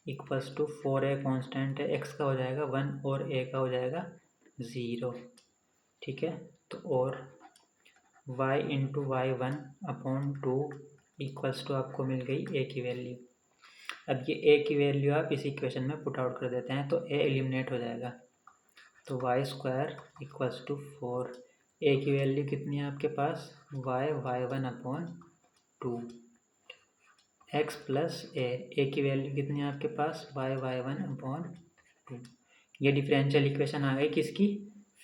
equals to 4a constant है, x का हो जाएगा 1 और a का हो जाएगा 0। ठीक है, तो और y into y 1 upon 2 equals to आपको मिल गई a की वैल्यू। अब ये a की वैल्यू आप इस इक्वेशन में पुट आउट कर देते हैं तो a एलिमिनेट हो जाएगा। तो y square equals to 4, a की वैल्यू कितनी है आपके पास y 1 upon 2 x plus a की वैल्यू कितनी है आपके पास वाई 1 अपॉन 2। ये डिफरेंशियल इक्वेशन आ गई किसकी,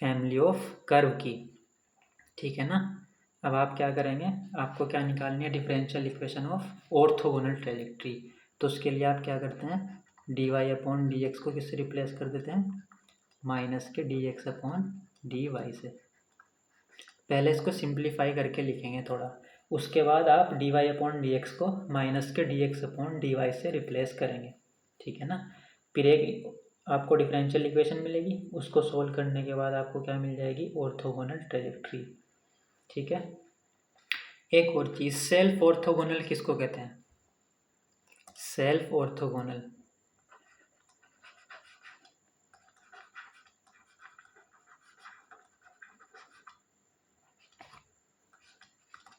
फैमिली ऑफ कर्व की। ठीक है ना। अब आप क्या करेंगे, आपको क्या निकालनी है, differential equation of orthogonal trajectory. तो उसके लिए आप क्या करते हैं, D Y upon D x को किससे रिप्लेस कर देते हैं, माइनस के D x upon D Y से। पहले इसको सिंप्लीफाई करके लिखेंगे थोड़ा, उसके बाद आप D Y upon D x को माइनस के D x upon D Y से रिप्लेस करेंगे। ठीक है ना। फिर एक आपको डिफरेंशियल इक्वेशन मिलेगी, उसको सोल्व करने के बाद आपको क्या मिल जाएगी, ऑर्थोगोनल ट्रेजेक्ट्री। ठीक है। एक और चीज़, सेल्फ ऑर्थोगोनल किसको कहते हैं, सेल्फ ऑर्थोगोनल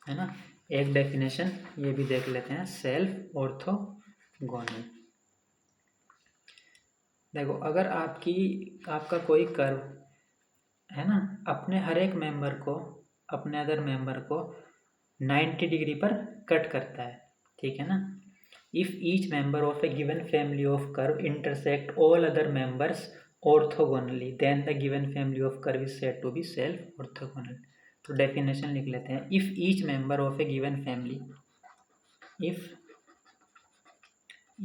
है ना। एक डेफिनेशन ये भी देख लेते हैं, सेल्फ ऑर्थोगोनल। देखो, अगर आपका कोई कर्व है ना, अपने हर एक मेंबर को, अपने अदर मेंबर को 90 डिग्री पर कट करता है। ठीक है ना। If each member of a given family of curve intersect all other members orthogonally then the given family of curve is said to be self orthogonal. तो डेफिनेशन लिख लेते हैं, if each member of a given family, if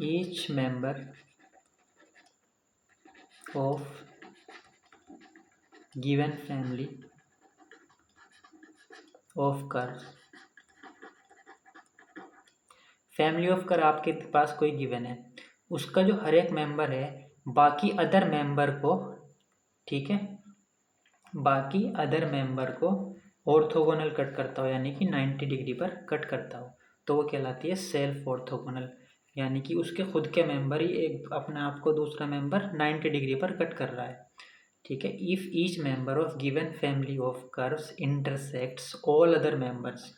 each member of given family of curve, family of curve आपके पास कोई given है, उसका जो हर एक मेंबर है बाकी अदर मेंबर को, ठीक है, बाकी अदर मेंबर को ऑर्थोगोनल कट करता हो, यानी कि 90 डिग्री पर कट करता हो, तो वो कहलाती है सेल्फ ऑर्थोगोनल। यानी कि उसके खुद के मेंबर ही एक अपने आप को दूसरा मेंबर 90 डिग्री पर कट कर रहा है। ठीक है। If each member of given family of curves intersects all other members,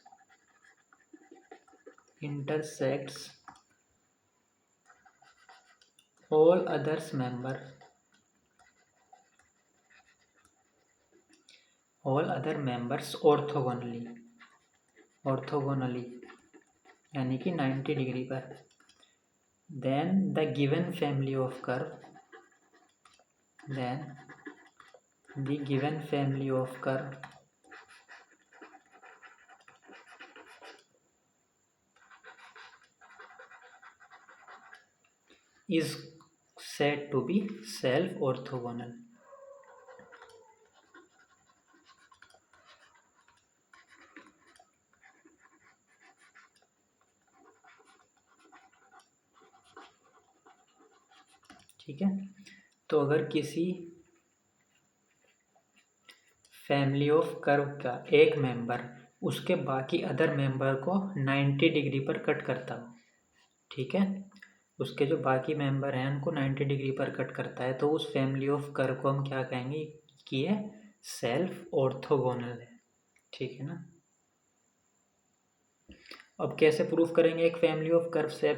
intersects all others member, all other members orthogonally, orthogonally यानी कि 90 डिग्री पर, then the given family of curve, then the given family of curve is said to be self orthogonal। ठीक है। तो अगर किसी family of curve का एक मेंबर उसके बाकी अदर मेंबर को 90 डिग्री पर कट करता हो, ठीक है, उसके जो बाकी मेंबर हैं उनको 90 डिग्री पर कट करता है, तो उस फैमिली ऑफ कर्व को हम क्या कहेंगे कि ये सेल्फ ऑर्थोगोनल है। ठीक है ना। अब कैसे प्रूफ करेंगे एक फैमिली ऑफ कर्व से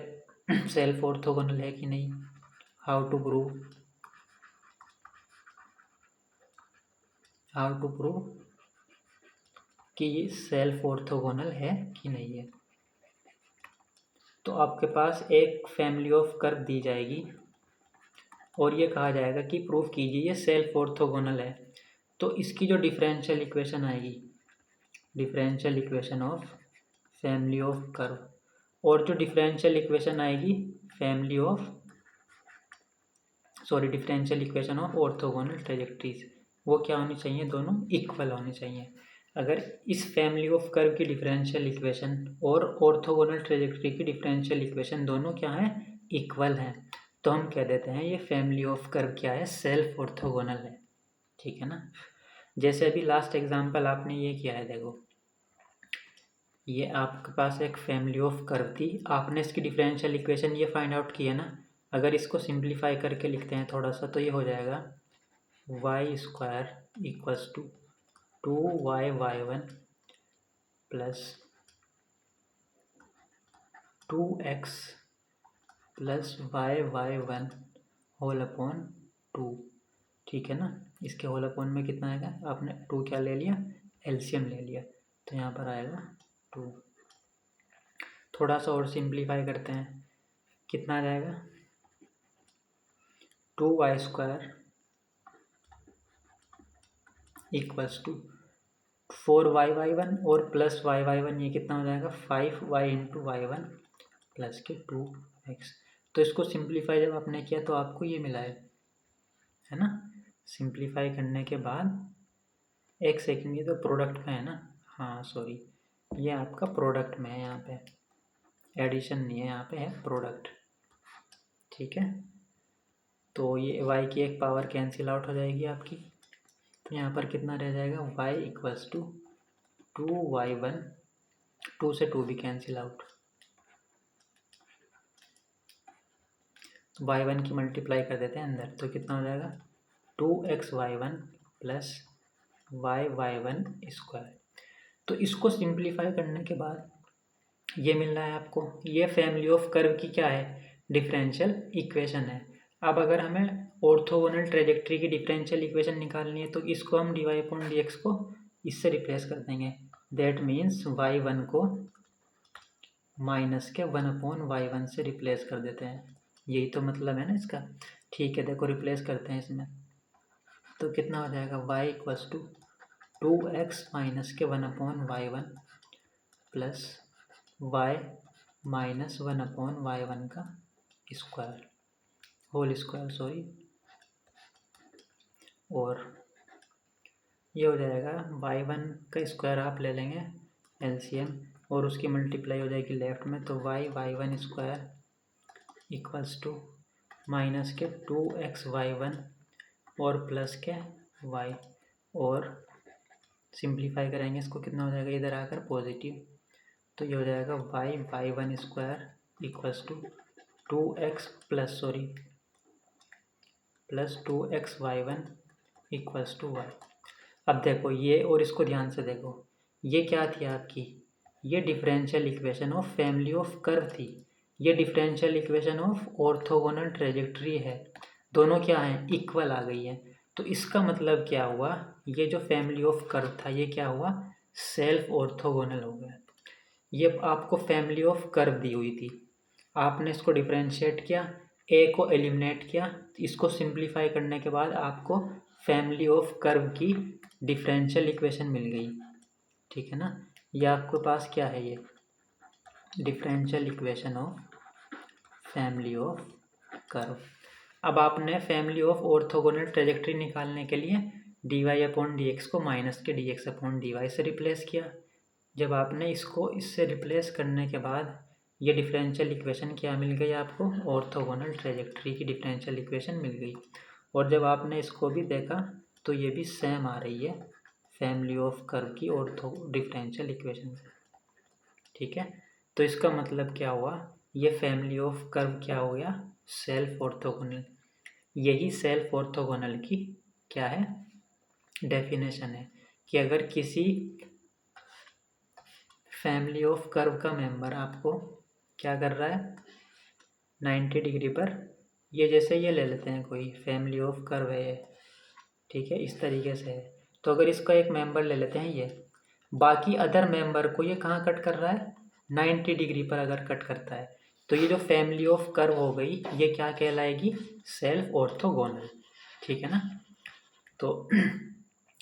सेल्फ ऑर्थोगोनल है कि नहीं, how to prove, how to prove कि ये सेल्फ ऑर्थोगोनल है कि नहीं है। तो आपके पास एक फैमिली ऑफ कर्व दी जाएगी और ये कहा जाएगा कि प्रूफ कीजिए ये सेल्फ ऑर्थोगोनल है। तो इसकी जो डिफरेंशियल इक्वेशन आएगी, differential equation of family of curve, और जो डिफरेंशियल इक्वेशन आएगी family of differential equation of orthogonal trajectories, वो क्या होनी चाहिए, दोनों इक्वल होनी चाहिए। अगर इस फैमिली ऑफ कर्व की डिफरेंशियल इक्वेशन और ऑर्थोगोनल ट्रेजेक्टरी की डिफरेंशियल इक्वेशन दोनों क्या है, इक्वल है, तो हम कह देते हैं ये फैमिली ऑफ कर्व क्या है, सेल्फ ऑर्थोगोनल है। ठीक है ना। जैसे अभी लास्ट एग्जांपल आपने ये किया है, देखो ये आपके पास एक फैमिली ऑफ कर्व थी, आपने इसकी डिफरेंशियल इक्वेशन ये फाइंड आउट की है ना। अगर इसको सिंप्लीफाई करके लिखते हैं थोड़ा सा, तो ये हो जाएगा y square equals to 2y/1 plus 2x plus y/1 whole upon 2। ठीक है ना। इसके होल अपॉन में कितना आएगा, आपने 2 क्या ले लिया, एलसीएम ले लिया, तो यहाँ पर आएगा 2। थोड़ा सा और सिंप्लीफाई करते हैं, कितना आ जाएगा 2y² इक्वल्स टू 4y/1 और प्लस y/1, ये कितना हो जाएगा 5y इंटू y1 प्लस के 2x। तो इसको सिंप्लीफाई जब आपने किया तो आपको ये मिला है ना। सिंप्लीफाई करने के बाद एक सेकंड, ये तो प्रोडक्ट में है ना, हाँ सॉरी, ये आपका प्रोडक्ट में है, यहाँ पे एडिशन नहीं है, यहाँ पे है प्रोडक्ट। ठीक है, तो ये y की एक पावर कैंसिल आउट हो जाएगी आपकी, तो यहाँ पर कितना रह जाएगा y इक्वल्स टू 2y1, 2 से 2 भी कैंसिल आउट, y1 की मल्टीप्लाई कर देते हैं अंदर, तो कितना हो जाएगा 2xy1 प्लस y/1 स्क्वायर। तो इसको सिंप्लीफाई करने के बाद ये मिल रहा है आपको, ये फैमिली ऑफ कर्व की क्या है, डिफरेंशियल इक्वेशन है। अब अगर हमें ऑर्थोगोनल ट्रेजेक्ट्री की डिफरेंशियल इक्वेशन निकालनी है, तो इसको हम dy/dx को इससे रिप्लेस कर देंगे। दैट मीन्स y1 को माइनस के 1/y1 से रिप्लेस कर देते हैं, यही तो मतलब है ना इसका। ठीक है, देखो रिप्लेस करते हैं इसमें, तो कितना हो जाएगा y equals to 2x minus के 1/y1 plus y minus 1/y1 का स्क्वायर, होल स्क्वायर सॉरी, और ये हो जाएगा y1 का स्क्वायर आप ले लेंगे एलसीएम, और उसकी मल्टीप्लाई हो जाएगी लेफ्ट में, तो y/1 square equals to minus के 2xy1 और प्लस के y, और सिंप्लीफाई करेंगे इसको, कितना हो जाएगा इधर आकर पॉजिटिव, तो ये हो जाएगा y/1 square equals to 2x plus 2xy1 equals to y। अब देखो ये, और इसको ध्यान से देखो, ये क्या थी आपकी, ये differential equation of family of curve थी, ये differential equation of orthogonal trajectory है, दोनों क्या हैं, इक्वल आ गई है। तो इसका मतलब क्या हुआ, ये जो फैमिली ऑफ कर्व था ये क्या हुआ, सेल्फ ऑर्थोगोनल हो गया। ये आपको फैमिली ऑफ कर्व दी हुई थी, आपने इसको डिफरेंशिएट किया, ए को एलिमिनेट किया, इसको सिंप्लीफाई करने के बाद आपको फैमिली ऑफ कर्व की डिफरेंशियल इक्वेशन मिल गई। ठीक है ना, ये आपके पास क्या है, ये differential equation of family of curve. अब आपने फैमिली ऑफ ऑर्थोगोनल ट्रेजेक्ट्री निकालने के लिए dy/dx को माइनस के dx/dy से रिप्लेस किया। जब आपने इसको इससे रिप्लेस करने के बाद ये डिफरेंशियल इक्वेशन क्या मिल गई आपको, ऑर्थोगोनल ट्रेजेक्ट्री की डिफरेंशियल इक्वेशन मिल गई। और जब आपने इसको भी देखा तो ये भी सेम आ रही है फैमिली ऑफ कर्व की ऑर्थो डिफरेंशियल इक्वेशन से। ठीक है, तो इसका मतलब क्या हुआ, ये फैमिली ऑफ कर्व क्या हो गया, सेल्फ ऑर्थोगोनल। यही सेल्फ ऑर्थोगोनल की क्या है, डेफिनेशन है, कि अगर किसी फैमिली ऑफ कर्व का मेंबर आपको क्या कर रहा है 90 डिग्री पर, ये जैसे ये ले लेते हैं, कोई फैमिली ऑफ कर्व है ये, ठीक है इस तरीके से है, तो अगर इसका एक मेंबर ले लेते हैं ये, बाकी अदर मेंबर को ये कहाँ कट कर रहा है 90 डिग्री पर अगर कट करता है, तो ये जो फैमिली ऑफ कर्व हो गई ये क्या कहलाएगी, सेल्फ ऑर्थोगोनल। ठीक है ना। तो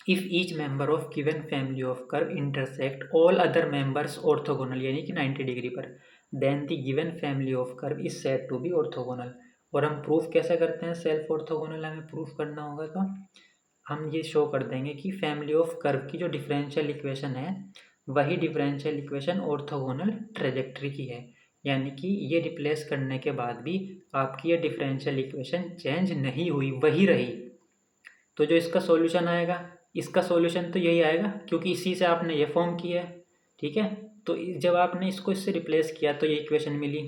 if each member of given family of curve intersect all other members orthogonal, यानी कि 90 डिग्री पर, then the given family of curve is said to be orthogonal. और हम प्रूफ कैसे करते हैं सेल्फ ऑर्थोगोनल, हमें प्रूफ करना होगा तो हम ये शो कर देंगे कि फैमिली ऑफ कर्व की जो डिफरेंशियल इक्वेशन है वही डिफरेंशियल इक्वेशन ऑर्थोगोनल ट्रेजेक्ट्री की है, यानी कि ये रिप्लेस करने के बाद भी आपकी ये डिफरेंशियल इक्वेशन चेंज नहीं हुई, वही रही। तो जो इसका सॉल्यूशन आएगा, इसका सॉल्यूशन तो यही आएगा क्योंकि इसी से आपने ये फॉर्म किया है, ठीक है। तो जब आपने इसको इससे रिप्लेस किया तो ये इक्वेशन मिली,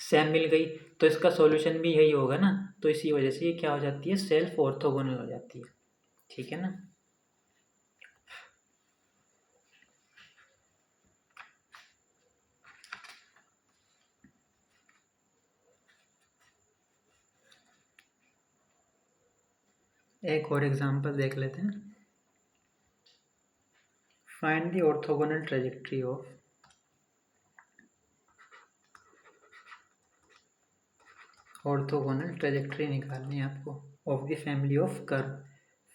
सेम मिल गई, तो इसका सॉल्यूशन भी यही होगा ना। तो इसी वजह से ये क्या हो जाती है, सेल्फ ऑर्थोगोनल हो जाती है, ठीक है ना। एक और एग्जांपल देख लेते हैं। Find the orthogonal trajectory of orthogonal trajectory निकालनी है आपको of the family of curve.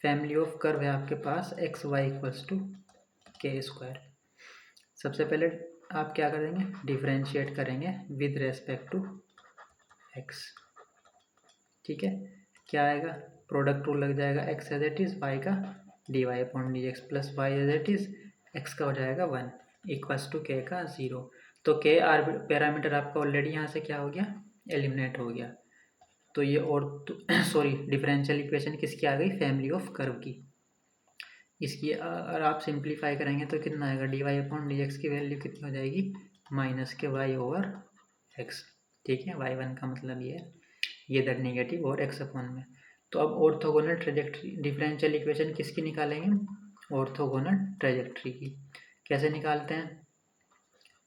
Family of curve है आपके पास एक्स वाई इक्वल्स टू के स्क्वायर। सबसे पहले आप क्या करेंगे, डिफरेंशिएट करेंगे विद रेस्पेक्ट टू एक्स, ठीक है। क्या आएगा, प्रोडक्ट रूल लग जाएगा, X as it is Y का D Y upon D x plus Y as it is X का हो जाएगा 1 इक्वल्स टू के का 0। तो के पैरामीटर आपका ऑलरेडी यहाँ से क्या हो गया, एलिमिनेट हो गया। तो ये और सॉरी डिफरेंशियल इक्वेशन किसकी आ गई, फैमिली ऑफ कर्व की। इसकी अगर आप सिंप्लीफाई करेंगे तो कितना आएगा, d Y upon D x की वैल्यू कितनी हो जाएगी, माइनस के वाई ओवर एक्स, ठीक है। वाई वन का मतलब ये है, ये इधर नेगेटिव और एक्स अपॉन में। तो अब ऑर्थोगोनल ट्रेजेक्ट्री डिफरेंशियल इक्वेशन किसकी निकालेंगे, ऑर्थोगोनल ट्रेजेक्ट्री की। कैसे निकालते हैं,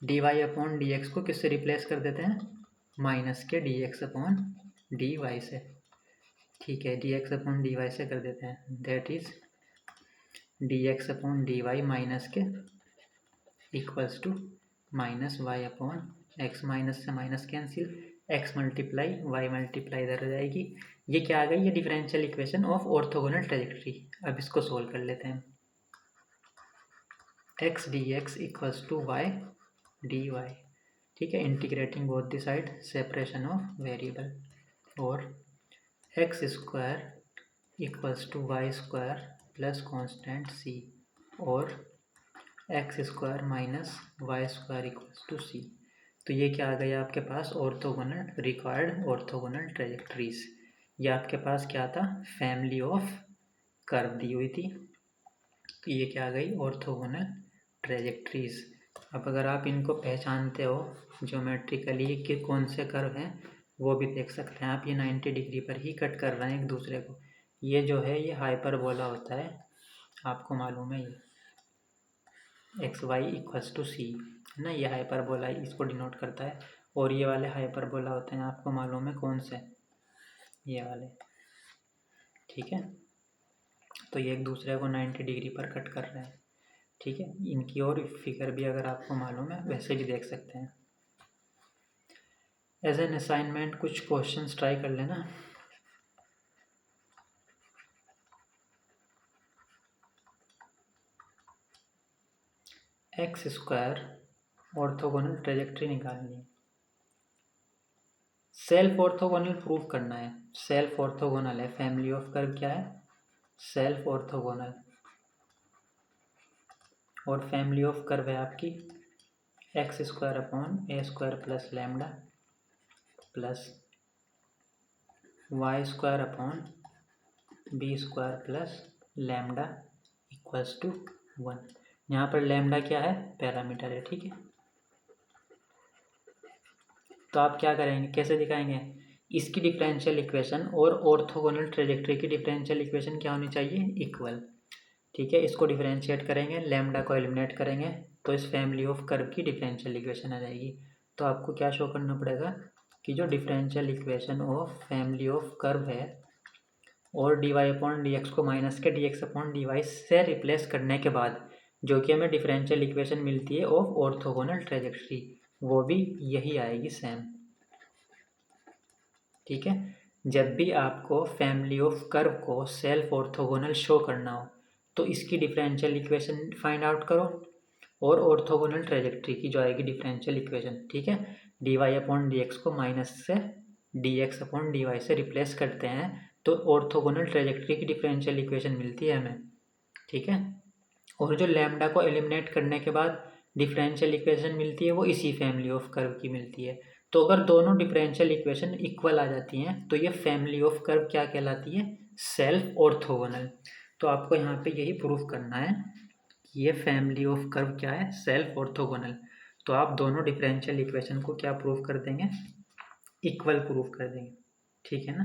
D Y upon D x को किससे रिप्लेस कर देते हैं, माइनस के D x upon D Y से, ठीक है। D x upon D Y से कर देते हैं, that is D x upon D Y minus के equals to minus Y upon X, minus से minus cancel, X multiply Y multiply इधर आ जाएगी। ये क्या आ गई, ये differential equation of orthogonal trajectory. अब इसको सोल्व कर लेते हैं, X D x equals to Y D Y, ठीक है। Integrating both the side, separation of variable, और X square equals to Y square plus constant C, और X square minus Y square equals to C. तो ये क्या आ गया आपके पास, ऑर्थोगोनल रिक्वायर्ड ऑर्थोगोनल ट्रेजेक्ट्रीज। ये आपके पास क्या था, फैमिली ऑफ कर्व दी हुई थी, तो ये क्या आ गई, ऑर्थोगोनल ट्रेजेक्ट्रीज। अब अगर आप इनको पहचानते हो ज्योमेट्रिकली कि कौन से कर्व हैं, वो भी देख सकते हैं आप। ये 90 डिग्री पर ही कट कर रहे हैं एक दूसरे को। ये जो है ये हाइपरबोला होता है, आपको मालूम है, ये एक्स वाई इक्वल्स टू सी ना, ये हाइपरबोला इसको डिनोट करता है। और ये वाले हाइपरबोला होते हैं, आपको मालूम है कौन से, ये वाले, ठीक है। तो ये एक दूसरे को 90 डिग्री पर कट कर रहे हैं, ठीक है। इनकी और फिगर भी अगर आपको मालूम है वैसे भी देख सकते हैं। एज एन असाइनमेंट कुछ क्वेश्चंस ट्राई कर लेना। एक्स स्क्वायर ऑर्थोगोनल ट्रेजेक्ट्री निकालनी है, सेल्फ ऑर्थोगोनल प्रूव करना है। सेल्फ ऑर्थोगोनल है, फैमिली ऑफ कर्व क्या है, सेल्फ ऑर्थोगोनल, और फैमिली ऑफ कर्व है आपकी x square upon a square plus lambda plus Y square upon b square plus lambda equals to 1। यहाँ पर लैम्डा क्या है, पैरामीटर है, ठीक है। तो आप क्या करेंगे, कैसे दिखाएंगे, इसकी डिफरेंशियल इक्वेशन और ऑर्थोगोनल ट्रेजेक्ट्री की डिफरेंशियल इक्वेशन क्या होनी चाहिए, इक्वल, ठीक है। इसको डिफरेंशिएट करेंगे, लैम्डा को एलिमिनेट करेंगे, तो इस फैमिली ऑफ कर्व की डिफरेंशियल इक्वेशन आ जाएगी। तो आपको क्या शो करना पड़ेगा कि जो differential equation of family of curve है और d Y upon D x को माइनस के D x upon D Y से रिप्लेस करने के बाद जो कि हमें डिफरेंशियल इक्वेशन मिलती है ऑफ ऑर्थोगोनल ट्रेजेक्ट्री, वो भी यही आएगी सेम, ठीक है। जब भी आपको फैमिली ऑफ कर्व को सेल्फ ऑर्थोगोनल शो करना हो तो इसकी डिफरेंशियल इक्वेशन फाइंड आउट करो, और ऑर्थोगोनल ट्रेजेक्ट्री की जो आएगी डिफरेंशियल इक्वेशन, ठीक है। D Y upon D x को माइनस से d x upon D Y से रिप्लेस करते हैं तो ऑर्थोगोनल ट्रेजेक्ट्री की डिफरेंशियल इक्वेशन मिलती है हमें, ठीक है। और जो लैम्डा को एलिमिनेट करने के बाद डिफरेंशियल इक्वेशन मिलती है वो इसी फैमिली ऑफ कर्व की मिलती है। तो अगर दोनों डिफरेंशियल इक्वेशन इक्वल आ जाती हैं तो ये फैमिली ऑफ कर्व क्या कहलाती है? Self orthogonal. तो आपको यहाँ पे यही प्रूफ करना है कि ये फैमिली ऑफ कर्व क्या है? Self orthogonal. तो आप दोनों डिफरेंशियल इक्वेशन को क्या प्रूफ कर देंगे? इक्वल प्रूफ कर देंगे, ठीक है ना।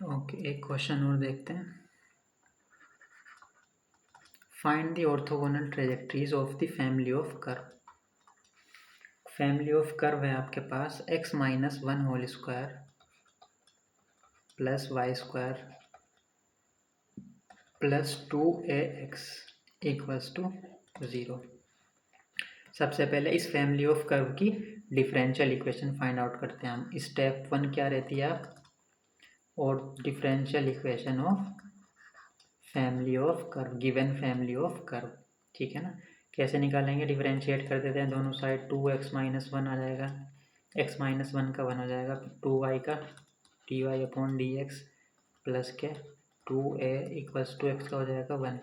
ओके, एक क्वेश्चन और देखते हैं। Find the orthogonal trajectories of the family of curve. Family of curve है आपके पास x-1 whole square plus Y square plus 2ax equals to 0। सबसे पहले इस फैमिली ऑफ कर्व की डिफरेंशियल इक्वेशन फाइंड आउट करते हैं हम। स्टेप 1 क्या रहती है आप? और differential equation of family of curve, given family of curve, ठीक है ना। कैसे निकालेंगे? डिफरेंशिएट कर देते हैं दोनों साइड। 2x-1 आ जाएगा, x-1 का 1 हो जाएगा, 2y का dy/dx प्लस के 2a इक्वल्स टू x का हो जाएगा 1।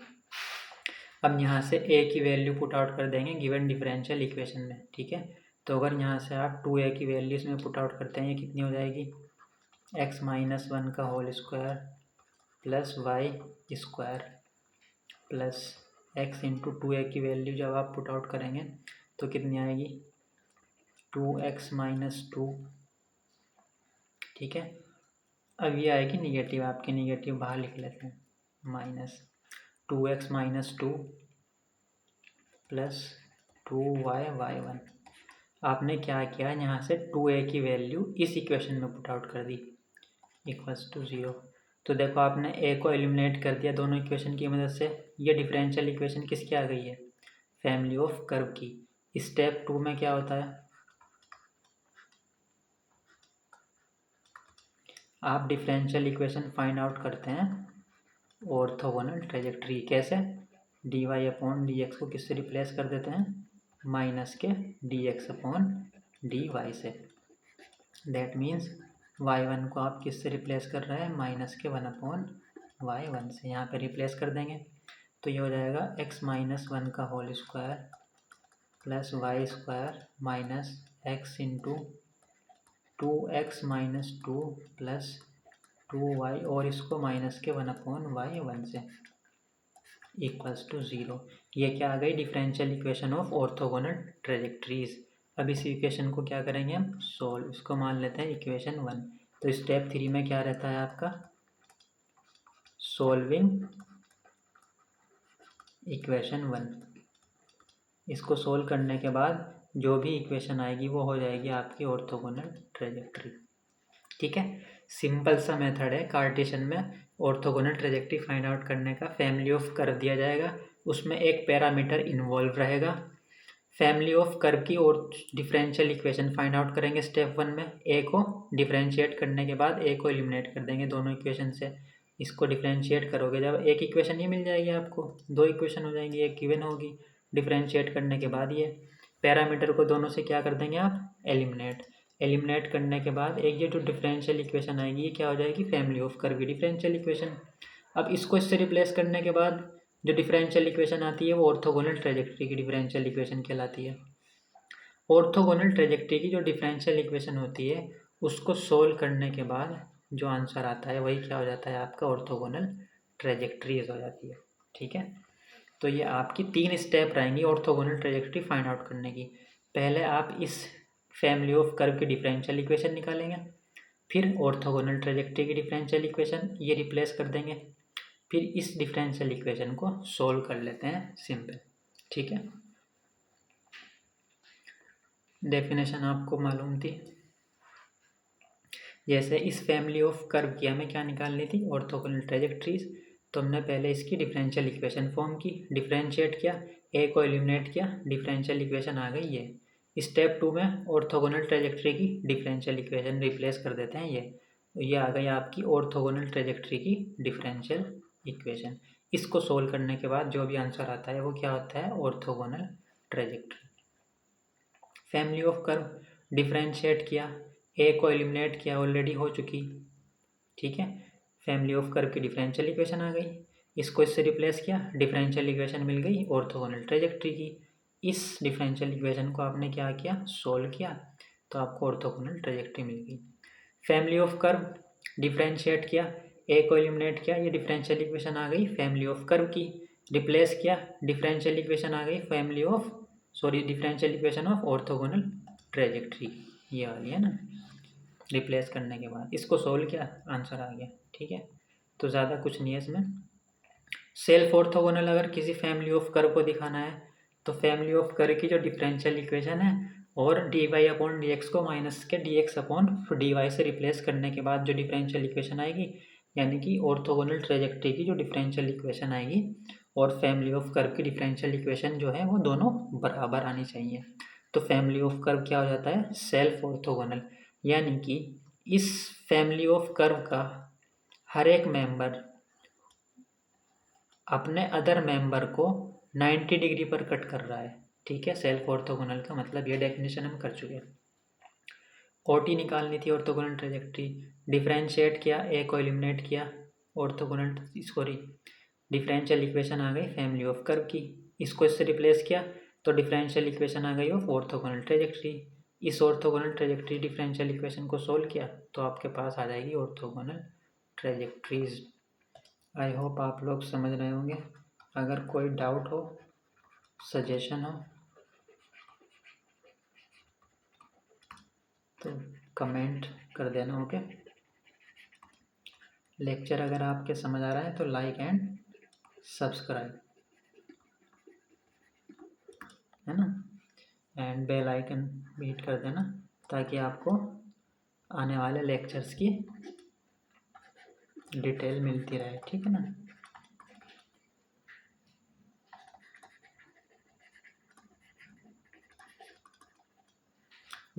अब यहाँ से a की वैल्यू पुट आउट कर देंगे गिवन डिफरेंशियल इक्वेशन में, ठीक है। तो अगर यहाँ से आप 2a की वैल्यू इसमें पुट आउट करते हैं, ये कितनी हो जाएगी? x-1 का whole square plus Y square plus x into 2a की वैल्यू जब आप पुट आउट करेंगे तो कितनी आएगी? 2x-2, ठीक है। अब ये आएगी निगेटिव, आपकी निगेटिव बाहर लिख लेते हैं, माइनस 2x-2 प्लस 2y/1। आपने क्या किया? यहाँ से 2a की वैल्यू इस इक्वेशन में पुट आउट कर दी इक्वल्स टू 0। तो देखो आपने a को एलिमिनेट कर दिया दोनों इक्वेशन की मदद से। ये डिफरेंशियल इक्वेशन किसकी आ गई है? फैमिली ऑफ कर्व की। स्टेप 2 में क्या होता है? आप डिफरेंशियल इक्वेशन फाइंड आउट करते हैं ऑर्थोगोनल ट्रेजेक्ट्री। कैसे? dy/dx को किससे रिप्लेस कर देते हैं? माइनस के dx/dy से। दैट मीन्स y1 को आप किससे रिप्लेस कर रहे हैं? माइनस के 1/y1 से। यहाँ पे रिप्लेस कर देंगे तो ये हो जाएगा x-1 का whole square plus Y square minus x into 2x-2 plus 2y और इसको माइनस के 1/y1 से इक्वल्स टू 0। ये क्या आ गई? Differential equation of orthogonal trajectories. अब इस इक्वेशन को क्या करेंगे हम? सोल्व। इसको मान लेते हैं इक्वेशन 1। तो स्टेप 3 में क्या रहता है आपका? Solving equation 1। इसको सोल्व करने के बाद जो भी इक्वेशन आएगी वो हो जाएगी आपकी ऑर्थोगोनल ट्रेजेक्ट्री, ठीक है। सिंपल सा मेथड है कार्टेशियन में ऑर्थोगोनल ट्रेजेक्ट्री फाइंड आउट करने का। फैमिली ऑफ कर्व दिया जाएगा, उसमें एक पैरामीटर इन्वॉल्व रहेगा। फैमिली ऑफ कर्व की और डिफरेंशियल इक्वेशन फाइंड आउट करेंगे स्टेप 1 में। ए को डिफरेंशिएट करने के बाद ए को एलिमिनेट कर देंगे दोनों इक्वेशन से। इसको डिफरेंशिएट करोगे जब एक इक्वेशन ही मिल जाएगी आपको, 2 इक्वेशन हो जाएंगी, एक गिवन होगी। डिफरेंशिएट करने के बाद ये पैरामीटर को दोनों से क्या कर देंगे आप? एलिमिनेट करने के बाद एक ये जो डिफरेंशियल इक्वेशन आएगी ये क्या हो जाएगी? फैमिली ऑफ कर्व की डिफरेंशियल इक्वेशन। अब इसको इससे रिप्लेस करने के बाद जो डिफरेंशियल इक्वेशन आती है वो ऑर्थोगोनल ट्रेजेक्ट्री की डिफरेंशियल इक्वेशन कहलाती है। ऑर्थोगोनल ट्रेजेक्ट्री की जो डिफरेंशियल इक्वेशन होती है उसको सोल्व करने के बाद जो आंसर आता है वही क्या हो जाता है? आपका ऑर्थोगोनल ट्रेजेक्ट्रीज हो जाती है, ठीक है। तो ये आपकी 3 स्टेप रहेंगी ऑर्थोगोनल ट्रेजेक्ट्री फाइंड आउट करने की। पहले आप इस फैमिली ऑफ कर्व की डिफरेंशियल इक्वेशन निकालेंगे, फिर ऑर्थोगोनल ट्रेजेक्ट्री की डिफरेंशियल इक्वेशन ये रिप्लेस कर देंगे, फिर इस डिफरेंशियल इक्वेशन को सोल्व कर लेते हैं सिंपल, ठीक है। डेफिनेशन आपको मालूम थी। जैसे इस फैमिली ऑफ कर्व की हमें क्या निकालनी थी? Orthogonal trajectories. तो हमने पहले इसकी डिफरेंशियल इक्वेशन फॉर्म की, डिफरेंशिएट किया, ए को एलिमिनेट किया, डिफरेंशियल इक्वेशन आ गई ये। स्टेप 2 में ऑर्थोगोनल ट्रेजेक्ट्री की डिफरेंशियल इक्वेशन रिप्लेस कर देते हैं ये आ गई आपकी ऑर्थोगोनल ट्रेजेक्ट्री की डिफरेंशियल इक्वेशन। इसको सोल्व करने के बाद जो भी आंसर आता है वो क्या होता है, orthogonal trajectory. Family of curve differentiate किया, ए को एलिमिनेट किया, ऑलरेडी हो चुकी, ठीक है। फैमिली ऑफ कर्व की डिफरेंशियल इक्वेशन आ गई, इसको इससे रिप्लेस किया, डिफरेंशियल इक्वेशन मिल गई ऑर्थोगोनल ट्रेजेक्ट्री की। इस डिफरेंशियल इक्वेशन को आपने क्या किया, सोल्व किया, तो आपको ऑर्थोगोनल ट्रेजेक्ट्री मिल गई। फैमिली ऑफ कर्व डिफरेंशिएट किया, ए को एलिमिनेट किया, ये डिफरेंशियल इक्वेशन आ गई फैमिली ऑफ कर्व की। रिप्लेस किया, डिफरेंशियल इक्वेशन आ गई family of differential equation of orthogonal trajectory, ये आ गई है ना। रिप्लेस करने के बाद इसको सोल्व किया, आंसर आ गया, ठीक है। तो ज़्यादा कुछ नहीं है इसमें। सेल्फ ऑर्थोगोनल अगर किसी फैमिली ऑफ कर्व को दिखाना है तो फैमिली ऑफ कर्व की जो डिफरेंशियल इक्वेशन है और d Y upon D x को माइनस के D x upon D Y से रिप्लेस करने के बाद जो डिफरेंशियल इक्वेशन आएगी, यानी कि ऑर्थोगोनल ट्रेजेक्ट्री की जो डिफरेंशियल इक्वेशन आएगी और फैमिली ऑफ कर्व की डिफरेंशियल इक्वेशन जो है वो दोनों बराबर आनी चाहिए। तो फैमिली ऑफ कर्व क्या हो जाता है, सेल्फ ऑर्थोगोनल, यानी कि इस फैमिली ऑफ कर्व का हर एक मेंबर अपने अदर मेंबर को 90 डिग्री पर कट कर रहा है, ठीक है। सेल्फ ऑर्थोगोनल का मतलब ये डेफिनेशन हम कर चुके हैं। ओटी निकालनी थी, ऑर्थोगोनल ट्रेजेक्ट्री, डिफरेंशिएट किया, ए को एलिमिनेट किया, ऑर्थोगोनल डिफरेंशियल इक्वेशन आ गई फैमिली ऑफ कर्व की, इसको इससे रिप्लेस किया तो डिफरेंशियल इक्वेशन आ गई ऑफ ऑर्थोगोनल ट्रेजेक्ट्री। इस ऑर्थोगोनल ट्रेजेक्ट्री डिफरेंशियल इक्वेशन को सोल्व किया तो आपके पास आ जाएगी ऑर्थोगोनल ट्रेजेक्ट्रीज। आई होप आप लोग समझ रहे होंगे। अगर कोई डाउट हो, सजेशन हो तो कमेंट कर देना, ओके। लेक्चर अगर आपके समझ आ रहा है तो लाइक एंड सब्सक्राइब, है ना, एंड बेल आइकन भी हिट कर देना ताकि आपको आने वाले लेक्चर्स की डिटेल मिलती रहे, ठीक है ना।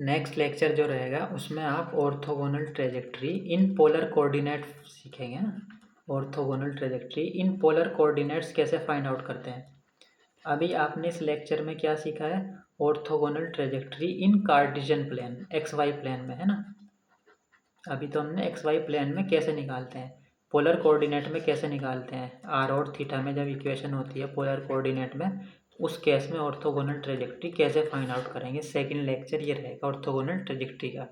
नेक्स्ट लेक्चर जो रहेगा उसमें आप orthogonal trajectory in polar coordinate सीखेंगे ना। Orthogonal trajectory in polar coordinates कैसे फाइंड आउट करते हैं। अभी आपने इस लेक्चर में क्या सीखा है, orthogonal trajectory in Cartesian plane, X Y plane में, है ना। अभी तो हमने एक्स वाई प्लेन में कैसे निकालते हैं, पोलर कोऑर्डिनेट में कैसे निकालते हैं, आर और थीटा में जब इक्वेशन होती है पोलर कोऑर्डिनेट में, उस केस में ऑर्थोगोनल ट्रेजेक्ट्री कैसे फाइंड आउट करेंगे। सेकंड लेक्चर ये रहेगा ऑर्थोगोनल ट्रेजेक्ट्री का,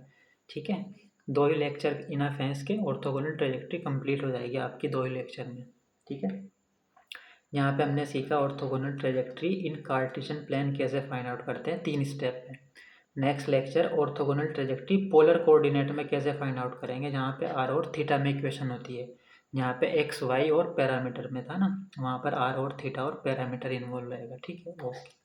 ठीक है। 2 ही लेक्चर इनफ है इसके, ऑर्थोगोनल ट्रेजेक्ट्री कंप्लीट हो जाएगी आपकी 2 ही लेक्चर में, ठीक है। यहाँ पे हमने सीखा orthogonal trajectory in Cartesian plane कैसे फाइंड आउट करते हैं 3 स्टेप में। Next lecture orthogonal trajectory polar coordinate में कैसे फाइंड आउट करेंगे, जहाँ पे आर और थीटा में इक्वेशन होती है। यहाँ पे एक्स वाई और पैरामीटर में था ना, वहाँ पर आर और थीटा और पैरामीटर इन्वॉल्व रहेगा, ठीक है, ओके।